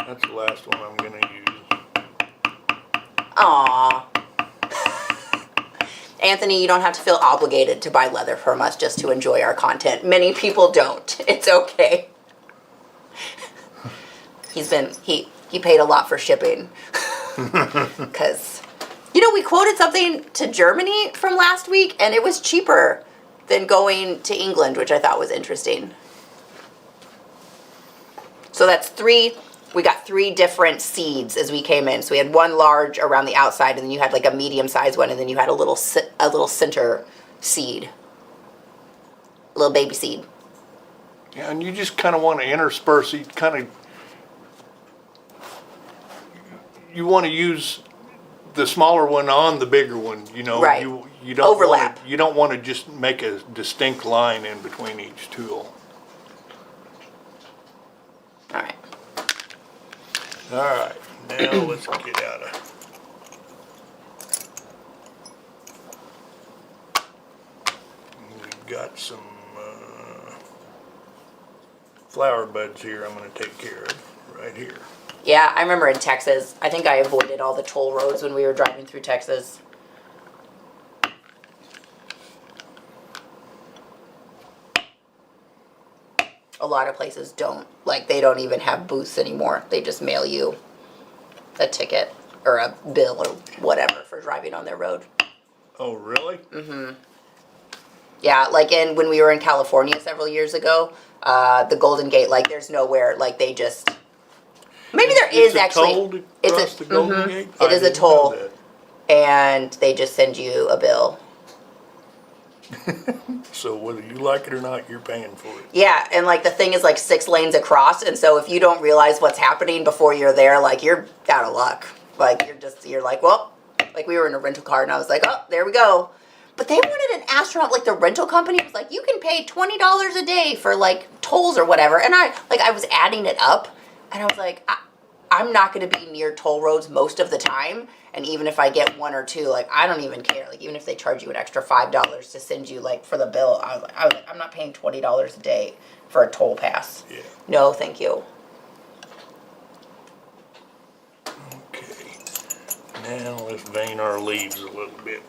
Speaker 2: That's the last one I'm gonna use.
Speaker 1: Aww. Anthony, you don't have to feel obligated to buy leather from us just to enjoy our content. Many people don't. It's okay. He paid a lot for shipping. Because, we quoted something to Germany from last week, and it was cheaper than going to England, which I thought was interesting. So that's we got 3 different seeds as we came in. So we had one large around the outside, and then you had like a medium-sized one, and then you had a little center seed. A little baby seed.
Speaker 2: Yeah, and you just kind of want to intersperse it, you want to use the smaller one on the bigger one,
Speaker 1: Right.
Speaker 2: You don't
Speaker 1: Overlap.
Speaker 2: You don't want to just make a distinct line in between each tool.
Speaker 1: All right.
Speaker 2: All right, now let's get out of. We've got some flower buds here I'm going to take care of right here.
Speaker 1: Yeah, I remember in Texas, I think I avoided all the toll roads when we were driving through Texas. A lot of places don't. Like, they don't even have booths anymore. They just mail you a ticket or a bill or whatever for driving on their road.
Speaker 2: Oh, really?
Speaker 1: Yeah, like when we were in California several years ago, the Golden Gate, like there's nowhere, like they just... Maybe there is
Speaker 2: It's a
Speaker 1: actually...
Speaker 2: toll to cross the Golden Gate?
Speaker 1: It is a
Speaker 2: I didn't know
Speaker 1: toll.
Speaker 2: that.
Speaker 1: And they just send you a bill.
Speaker 2: So whether you like it or not, you're paying for it.
Speaker 1: Yeah, and like the thing is like 6 lanes across, and so if you don't realize what's happening before you're there, like you're out of luck. Like you're like, well, like we were in a rental car and I was like, oh, there we go. But they wanted an astronaut, like the rental company was like, you can pay $20 a day for like tolls or whatever. And I was adding it up and I was like, I'm not going to be near toll roads most of the time. And even if I get 1 or 2, like I don't even care. Like even if they charge you an extra $5 to send you like for the bill, I was like, I'm not paying $20 a day for a toll pass.
Speaker 2: Yeah.
Speaker 1: No, thank you.
Speaker 2: Okay. Now let's vein our leaves a little bit.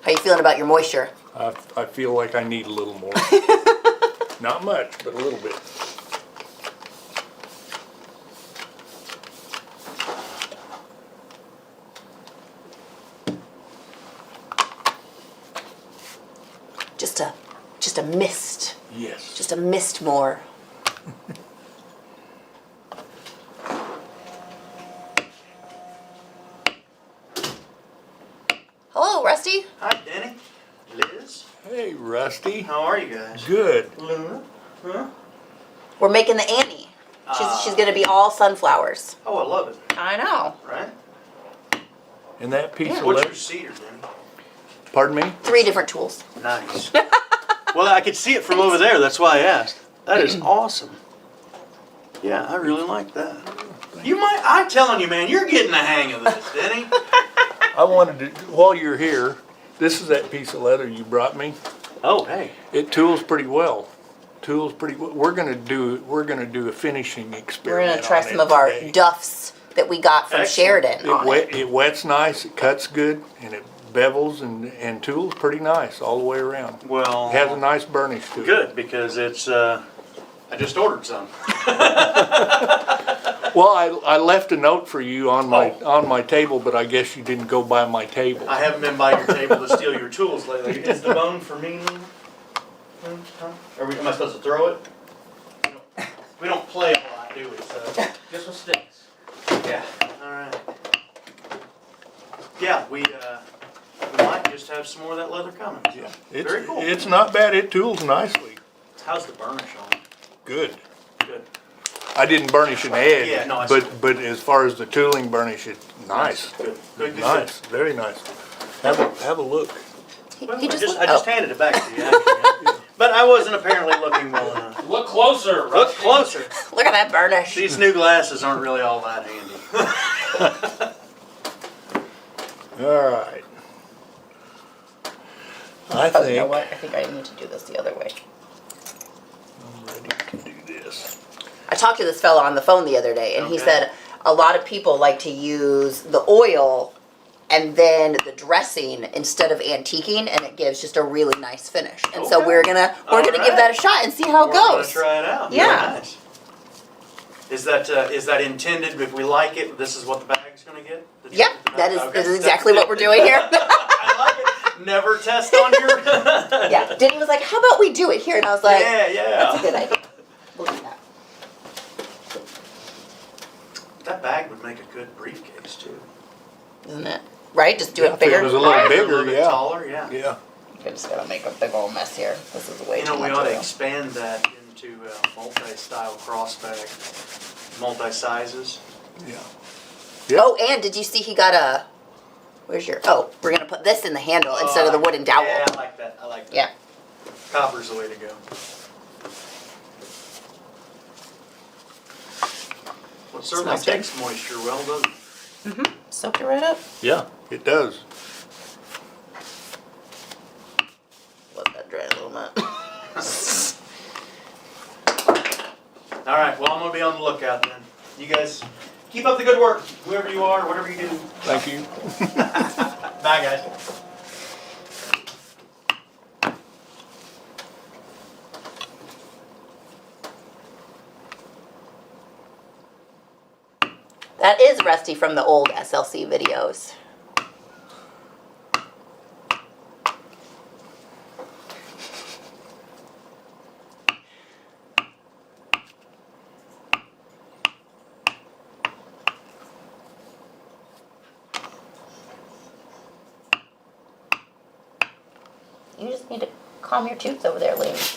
Speaker 1: How you feeling about your moisture?
Speaker 2: I feel like I need a little more. Not much, but a little bit.
Speaker 1: Just a mist.
Speaker 2: Yes.
Speaker 1: Just a mist more. Hello, Rusty.
Speaker 4: Hi, Denny. Liz.
Speaker 2: Hey, Rusty.
Speaker 4: How are you guys?
Speaker 2: Good.
Speaker 4: Luna. Huh?
Speaker 1: We're making the Annie. She's gonna be all sunflowers.
Speaker 4: Oh, I love it.
Speaker 1: I know.
Speaker 4: Right?
Speaker 2: And that piece of
Speaker 4: What's
Speaker 2: leather.
Speaker 4: your cedar, Denny?
Speaker 2: Pardon me?
Speaker 1: 3 different tools.
Speaker 4: Nice. Well, I could see it from over there. That's why I asked. That is awesome. Yeah, I really like that. I'm telling you, man, you're getting the hang of this, Denny.
Speaker 2: I wanted to, while you're here, this is that piece of leather you brought me.
Speaker 4: Oh, hey.
Speaker 2: It tools pretty well. We're gonna do a finishing
Speaker 1: We're
Speaker 2: experiment.
Speaker 1: gonna try
Speaker 2: on
Speaker 1: some
Speaker 2: it
Speaker 1: of our
Speaker 2: today.
Speaker 1: duffs that we got from
Speaker 4: Excellent.
Speaker 1: Sheridan on it.
Speaker 2: It wets nice, it cuts good, and it bevels and tools pretty nice all the way around.
Speaker 4: Well,
Speaker 2: It has a nice burnish to it.
Speaker 4: good, because it's, I just ordered some.
Speaker 2: Well, I left a note for you on my table, but I guess you didn't go by my table.
Speaker 4: I haven't been by your table to steal your tools lately. Is the bone for me? Huh? Am I supposed to throw it? We don't play a lot, do we? So.
Speaker 3: Just with sticks.
Speaker 4: Yeah. All right. Yeah, we might just have some more of that leather coming. So. Very cool.
Speaker 2: It's not bad. It tools nicely.
Speaker 4: How's the burnish on it?
Speaker 2: Good.
Speaker 4: Good.
Speaker 2: I didn't burnish an edge,
Speaker 4: Yeah, no, I see.
Speaker 2: but as far as the tooling burnish, it's nice.
Speaker 4: Good. Good.
Speaker 2: Nice, very nice. Have a look.
Speaker 1: He
Speaker 4: Well,
Speaker 1: just
Speaker 4: I just handed it back to you. Actually. But I wasn't apparently looking well enough.
Speaker 3: Look closer,
Speaker 4: Look
Speaker 3: Rusty.
Speaker 4: closer.
Speaker 1: Look at that burnish.
Speaker 4: These new glasses aren't really all that handy.
Speaker 2: All right. I
Speaker 1: Oh, you know
Speaker 2: think
Speaker 1: what? I think I need to do this the other way.
Speaker 2: I'm ready to do this.
Speaker 1: I talked to this fella on the phone the other day, and he
Speaker 4: Okay.
Speaker 1: said a lot of people like to use the oil and then the dressing instead of antiquing, and it gives just a really nice finish. And so
Speaker 4: Okay.
Speaker 1: we're gonna
Speaker 4: All
Speaker 1: give
Speaker 4: right.
Speaker 1: that a shot and see how it
Speaker 4: We're gonna
Speaker 1: goes.
Speaker 4: try it out.
Speaker 1: Yeah.
Speaker 4: Very nice. Is that intended? If we like it, this is what the bag's gonna get? Did you
Speaker 1: Yep,
Speaker 4: get the
Speaker 1: that
Speaker 4: bag?
Speaker 1: is,
Speaker 4: Okay.
Speaker 1: that is exactly what we're doing here.
Speaker 4: I like it. Never test on your.
Speaker 1: Yeah, Denny was like, "How about we do it here?" And I was like,
Speaker 4: Yeah, yeah.
Speaker 1: "That's a good idea. We'll do that."
Speaker 4: That bag would make a good briefcase too.
Speaker 1: Isn't it? Right? Just do
Speaker 2: If
Speaker 1: it
Speaker 2: it
Speaker 1: bigger.
Speaker 2: was a little
Speaker 4: Right,
Speaker 2: bigger,
Speaker 4: a little bit
Speaker 2: yeah.
Speaker 4: taller, yeah.
Speaker 2: Yeah.
Speaker 1: I'm just gonna make a big old mess here. This is way
Speaker 4: You
Speaker 1: too
Speaker 4: know, we
Speaker 1: much
Speaker 4: ought to
Speaker 1: oil.
Speaker 4: expand that into a multi-style cross bag, multi-sizes.
Speaker 2: Yeah.
Speaker 1: Oh, and did you see he got a? Where's your? Oh, we're gonna put this in the handle instead of the wooden dowel.
Speaker 4: Yeah, I like that. I like that.
Speaker 1: Yeah.
Speaker 4: Copper's the way to go. Well, it certainly
Speaker 1: Smells good.
Speaker 4: takes moisture well, doesn't it?
Speaker 1: Mm-hmm. Soak it right up.
Speaker 2: Yeah, it does.
Speaker 1: Let that dry a little bit.
Speaker 4: All right, well, I'm going to be on the lookout then. You guys keep up the good work, whoever you are, whatever you do.
Speaker 2: Thank you.
Speaker 4: Bye, guys.
Speaker 1: That is Rusty from the old SLC videos. You just need to calm your tooth over there, Liam.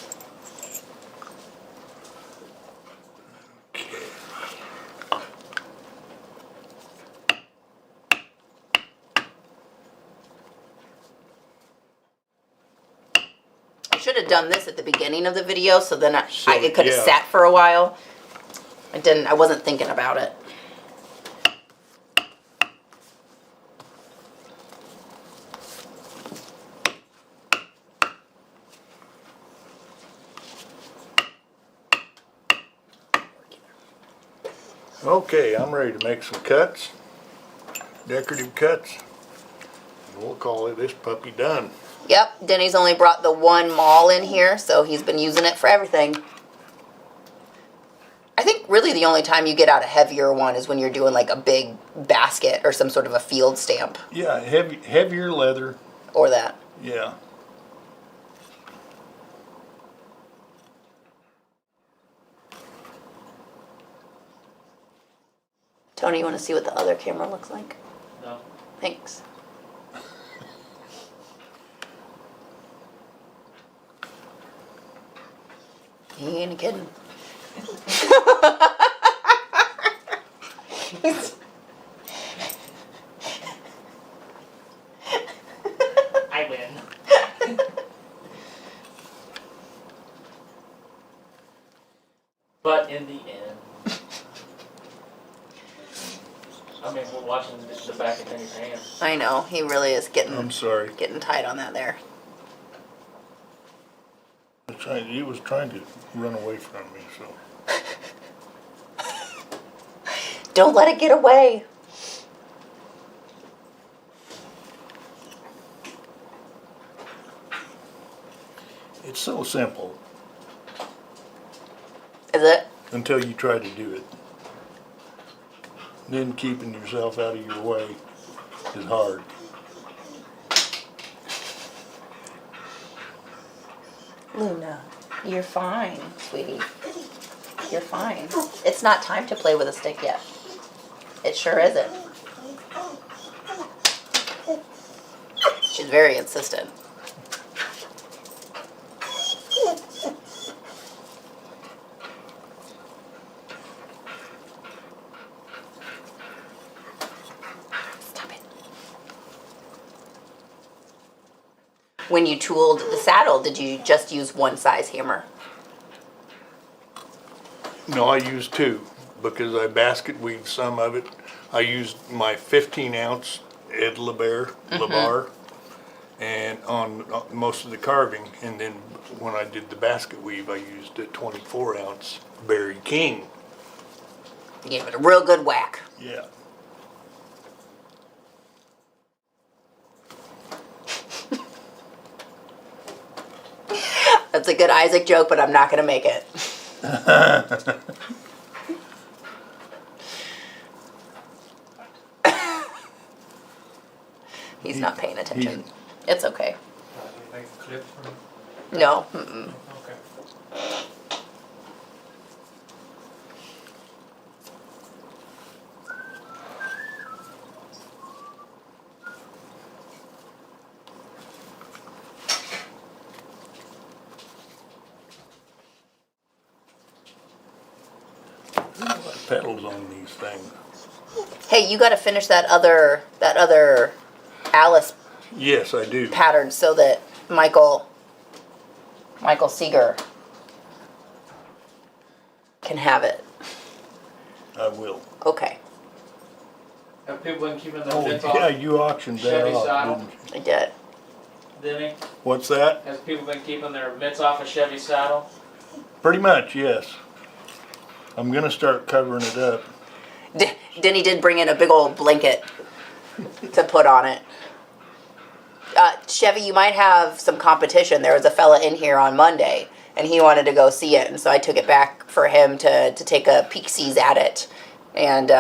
Speaker 1: I should have done this at the beginning of the video, so then it could have
Speaker 2: yeah.
Speaker 1: sat for a while. I wasn't thinking about it.
Speaker 2: Okay, I'm ready to make some cuts, decorative cuts. And we'll call it this puppy done.
Speaker 1: Yep, Denny's only brought the one maul in here, so he's been using it for everything. I think really the only time you get out a heavier one is when you're doing like a big basket or some sort of a field stamp
Speaker 2: Yeah, heavier leather.
Speaker 1: or that.
Speaker 2: Yeah.
Speaker 1: Tony, you want to see what the other camera looks like?
Speaker 3: No.
Speaker 1: Thanks. He ain't kidding.
Speaker 3: I win. But in the end, I mean, we're watching the back of Denny's hand.
Speaker 1: I know, he really is
Speaker 2: I'm
Speaker 1: getting
Speaker 2: sorry.
Speaker 1: tight on that there.
Speaker 2: He was trying to run away from me, so.
Speaker 1: Don't let it get away.
Speaker 2: It's so simple
Speaker 1: Is it?
Speaker 2: until you try to do it. Then keeping yourself out of your way is hard.
Speaker 1: Luna, you're fine, sweetie. You're fine. It's not time to play with a stick yet. It sure isn't. She's very insistent. Stop it. when you tooled the saddle, did you just use one size hammer?
Speaker 2: No, I used two because I basket weaved some of it. I used my 15-ounce Ed LeBar, and on most of the carving, and then when I did the basket weave, I used a 24-ounce Barry King.
Speaker 1: You gave it a real good whack.
Speaker 2: Yeah.
Speaker 1: That's a good Isaac joke, but I'm not going to make it. He's not paying attention. It's okay.
Speaker 3: Make a clip from.
Speaker 1: No. Mm-mm.
Speaker 3: Okay.
Speaker 2: Pedals on these things.
Speaker 1: Hey, you got to finish that other Alice
Speaker 2: Yes, I do.
Speaker 1: pattern so that Michael Seeger can have it.
Speaker 2: I will.
Speaker 1: Okay,
Speaker 3: Have people been keeping their
Speaker 2: Oh,
Speaker 3: mitts
Speaker 2: yeah,
Speaker 3: off?
Speaker 2: you auctioned that
Speaker 3: Chevy
Speaker 2: off,
Speaker 3: saddle.
Speaker 2: didn't you?
Speaker 1: I did.
Speaker 3: Denny,
Speaker 2: What's that?
Speaker 3: has people been keeping their mitts off a Chevy saddle?
Speaker 2: Pretty much, yes. I'm gonna start covering it up.
Speaker 1: Denny did bring in a big old blanket to put on it. Chevy, you might have some competition. There was a fella in here on Monday, and he wanted to go see it, and so I took it back for him to take a peek-sees at it. And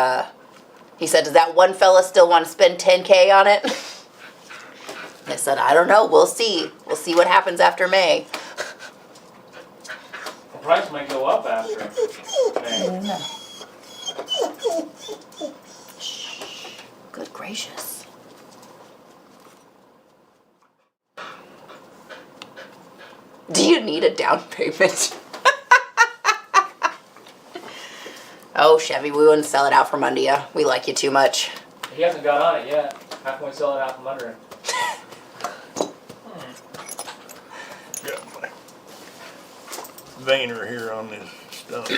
Speaker 1: he said, does that one fella still want to spend $10K on it? I said, I don't know. We'll see. We'll see what happens after May.
Speaker 3: The price might go up after May.
Speaker 1: Good gracious. Do you need a down payment? Oh, Chevy, we wouldn't sell it out from under you. We like you too much.
Speaker 3: He hasn't got on it yet. How can we sell it out from under him?
Speaker 2: Got my veiner here on this stump.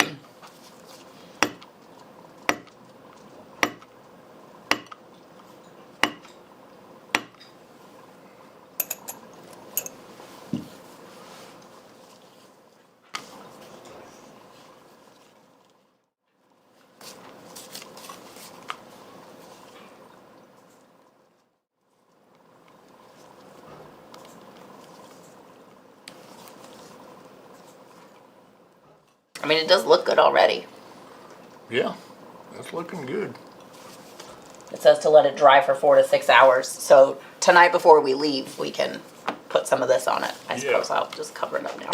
Speaker 1: I mean, it does look good already.
Speaker 2: Yeah, that's looking good.
Speaker 1: It says to let it dry for 4 to 6 hours. So tonight before we leave, we can put some of this on it. I suppose
Speaker 2: Yeah.
Speaker 1: I'll just cover it up now.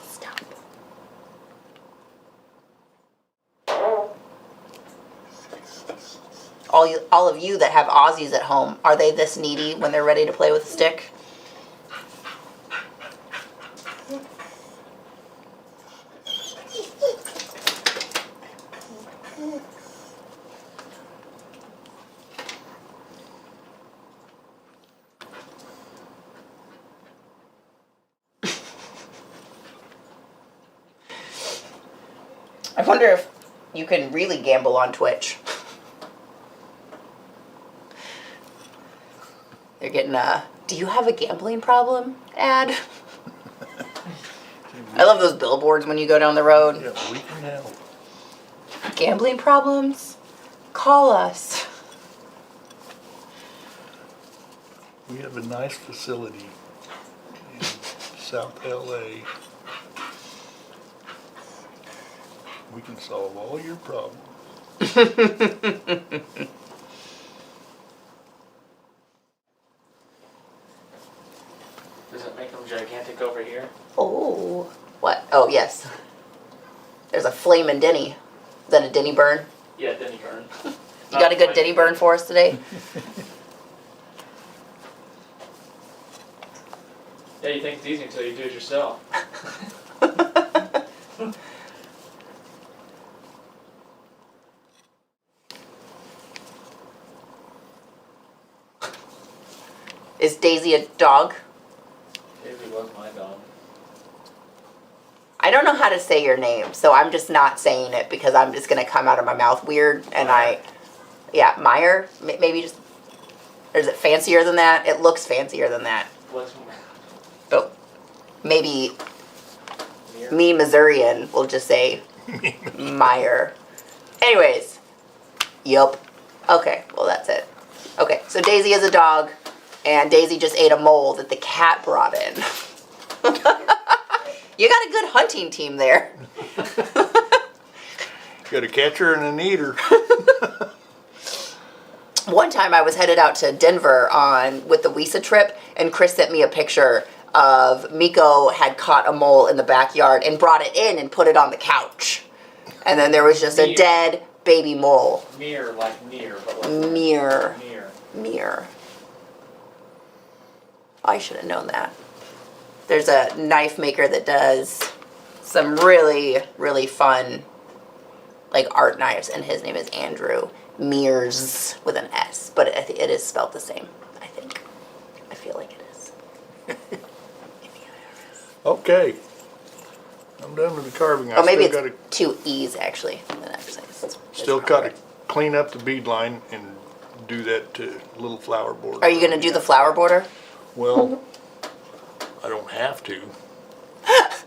Speaker 1: Stop. All of you that have Aussies at home, are they this needy when they're ready to play with a stick? I wonder if you can really gamble on Twitch. They're getting a, do you have a gambling problem ad? I love those billboards when you go down the road.
Speaker 2: Yeah, we can help.
Speaker 1: Gambling problems? Call us.
Speaker 2: We have a nice facility in South LA. We can solve all your problems.
Speaker 3: Does it make them gigantic over here?
Speaker 1: Oh, what? Oh, yes. There's a flame in Denny. Is that a Denny burn?
Speaker 3: Yeah, Denny burn.
Speaker 1: You got a good Denny burn for us today?
Speaker 3: Yeah, you think it's easy until you do it yourself.
Speaker 1: Is Daisy a dog?
Speaker 3: Daisy was my dog.
Speaker 1: I don't know how to say your name, so I'm just not saying it because I'm just gonna come out of my mouth weird. And Meyer. Maybe just. Or is it fancier than that? It looks fancier than that.
Speaker 3: What's
Speaker 1: Oh, maybe
Speaker 3: Mir?
Speaker 1: me, Missourian, will just say Meyer. Anyways, yup. Okay, well that's it. Okay, so Daisy is a dog, and Daisy just ate a mole that the cat brought in. You got a good hunting team there.
Speaker 2: Got a catcher and an eater.
Speaker 1: One time I was headed out to Denver with the Wisa trip, and Chris sent me a picture of Miko had caught a mole in the backyard and brought it in and put it on the couch. And then there was just a dead baby mole.
Speaker 3: Mir, like near, but like
Speaker 1: Mir.
Speaker 3: Mir.
Speaker 1: Mir. I should have known that. There's a knife maker that does some really, really fun, like, art knives, and his name is Andrew Mears with an S, but it is spelled the same, I think. I feel like it is.
Speaker 2: Okay. I'm done with the carving.
Speaker 1: Or maybe
Speaker 2: still
Speaker 1: it's two E's, actually.
Speaker 2: Still got to clean up the bead line and do that little flower border.
Speaker 1: Are you going to do the flower border?
Speaker 2: Well, I don't have to.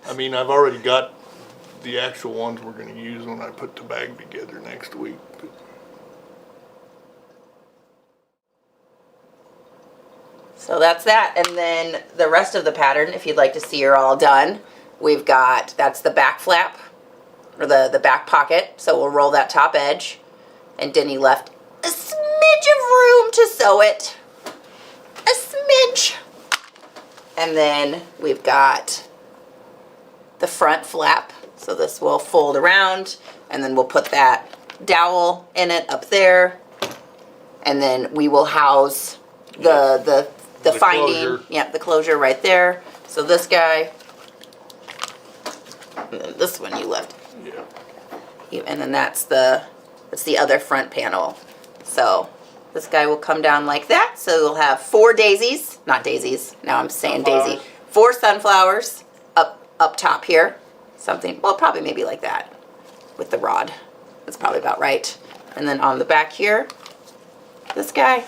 Speaker 2: I mean, I've already got the actual ones we're going to use when I put the bag together next week. But
Speaker 1: So that's that. And then the rest of the pattern, if you'd like to see, are all done. We've got, that's the back flap, or the back pocket. So we'll roll that top edge. And Denny left a smidge of room to sew it. A smidge. And then we've got the front flap. So this will fold around, and then we'll put that dowel in it up there. And then we will house the finding,
Speaker 2: closure.
Speaker 1: yeah, the closure right there. So this guy, and then this one you left,
Speaker 2: yeah.
Speaker 1: and then that's the other front panel. So this guy will come down like that. So we'll have 4 daisies, not daisies. Now I'm saying daisy. 4 sunflowers up top here. Something, well, probably maybe like that with the rod. That's probably about right. And then on the back here, this guy.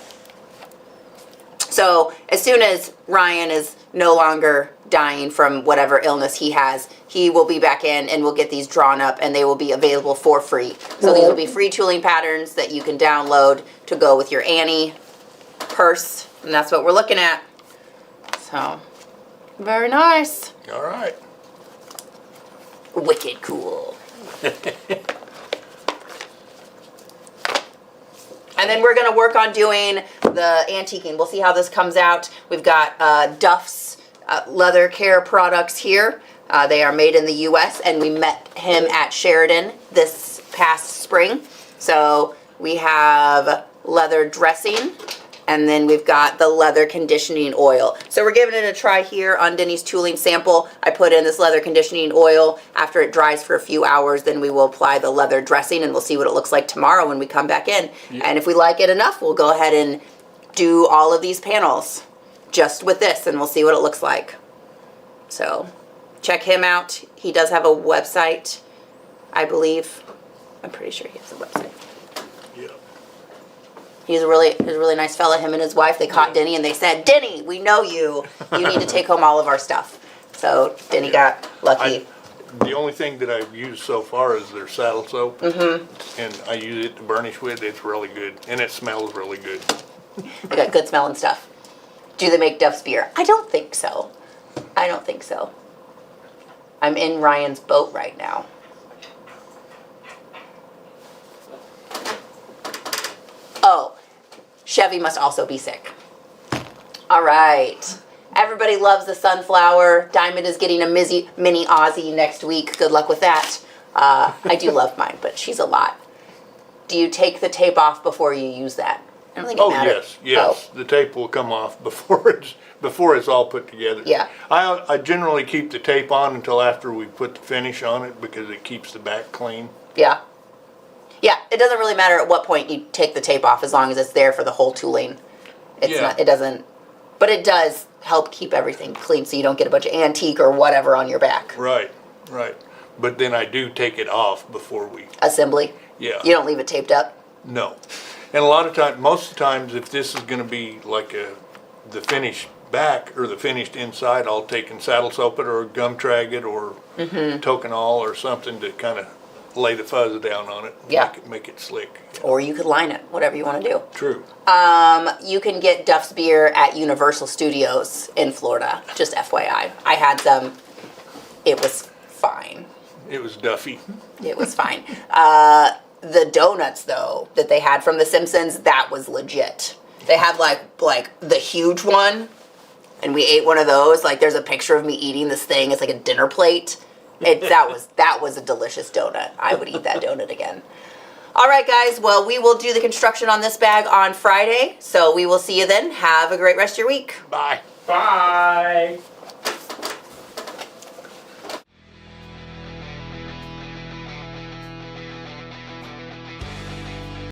Speaker 1: So as soon as Ryan is no longer dying from whatever illness he has, he will be back in and we'll get these drawn up and they will be available for free. So these will be free tooling patterns that you can download to go with your Annie purse. And that's what we're looking at. So, very nice.
Speaker 2: All right.
Speaker 1: Wicked cool. And then we're going to work on doing the antiquing. We'll see how this comes out. We've got Duff's leather care products here. They are made in the U.S. and we met him at Sheridan this past spring. So we have leather dressing, and then we've got the leather conditioning oil. So we're giving it a try here on Denny's tooling sample. I put in this leather conditioning oil. After it dries for a few hours, then we will apply the leather dressing, and we'll see what it looks like tomorrow when we come back in. Yeah. And if we like it enough, we'll go ahead and do all of these panels just with this, and we'll see what it looks like. So check him out. He does have a website, I believe. I'm pretty sure he has a website. He's a really nice fella. Him and his wife, they caught Denny and they said, "Denny, we know you. You need to take home all of our stuff." So Denny got lucky.
Speaker 2: The only thing that I've used so far is their saddle soap. Mm-hmm. And I use it to burnish with. It's really good. And it smells really good.
Speaker 1: They got good smelling stuff. Do they make Duff's beer? I don't think so. I don't think so. I'm in Ryan's boat right now. Oh. Chevy must also be sick. All right. Everybody loves the sunflower. Diamond is getting a mini Aussie next week. Good luck with that. I do love mine, but she's a lot. Do you take the tape off before you use that? I don't think it matters.
Speaker 2: Yes. The tape will come off before it's all put together.
Speaker 1: Yeah.
Speaker 2: I generally keep the tape on until after we put the finish on it because it keeps the back clean.
Speaker 1: Yeah. Yeah, it doesn't really matter at what point you take the tape off as long as it's there for the whole tooling. It doesn't But it does help keep everything clean so you don't get a bunch of antique or whatever on your back.
Speaker 2: Right. But then I do take it off before we,
Speaker 1: Assembly.
Speaker 2: yeah.
Speaker 1: You don't leave it taped up.
Speaker 2: No. And a lot of times, most of the times, if this is gonna be like the finished back or the finished inside, I'll take and saddle soap it or gum trag it or Tokenol or something to kind of lay the fuzz down on it.
Speaker 1: Yeah.
Speaker 2: Make it slick.
Speaker 1: Or you could line it, whatever you want to do.
Speaker 2: True.
Speaker 1: You can get Duff's beer at Universal Studios in Florida. Just FYI. I had some. It was fine.
Speaker 2: It was Duffy.
Speaker 1: It was fine. The donuts, though, that they had from The Simpsons, that was legit. They had like the huge one, and we ate one of those. Like, there's a picture of me eating this thing. It's like a dinner plate. That was a delicious donut. I would eat that donut again. All right, guys. Well, we will do the construction on this bag on Friday. So we will see you then. Have a great rest of your week.
Speaker 2: Bye.
Speaker 3: Bye.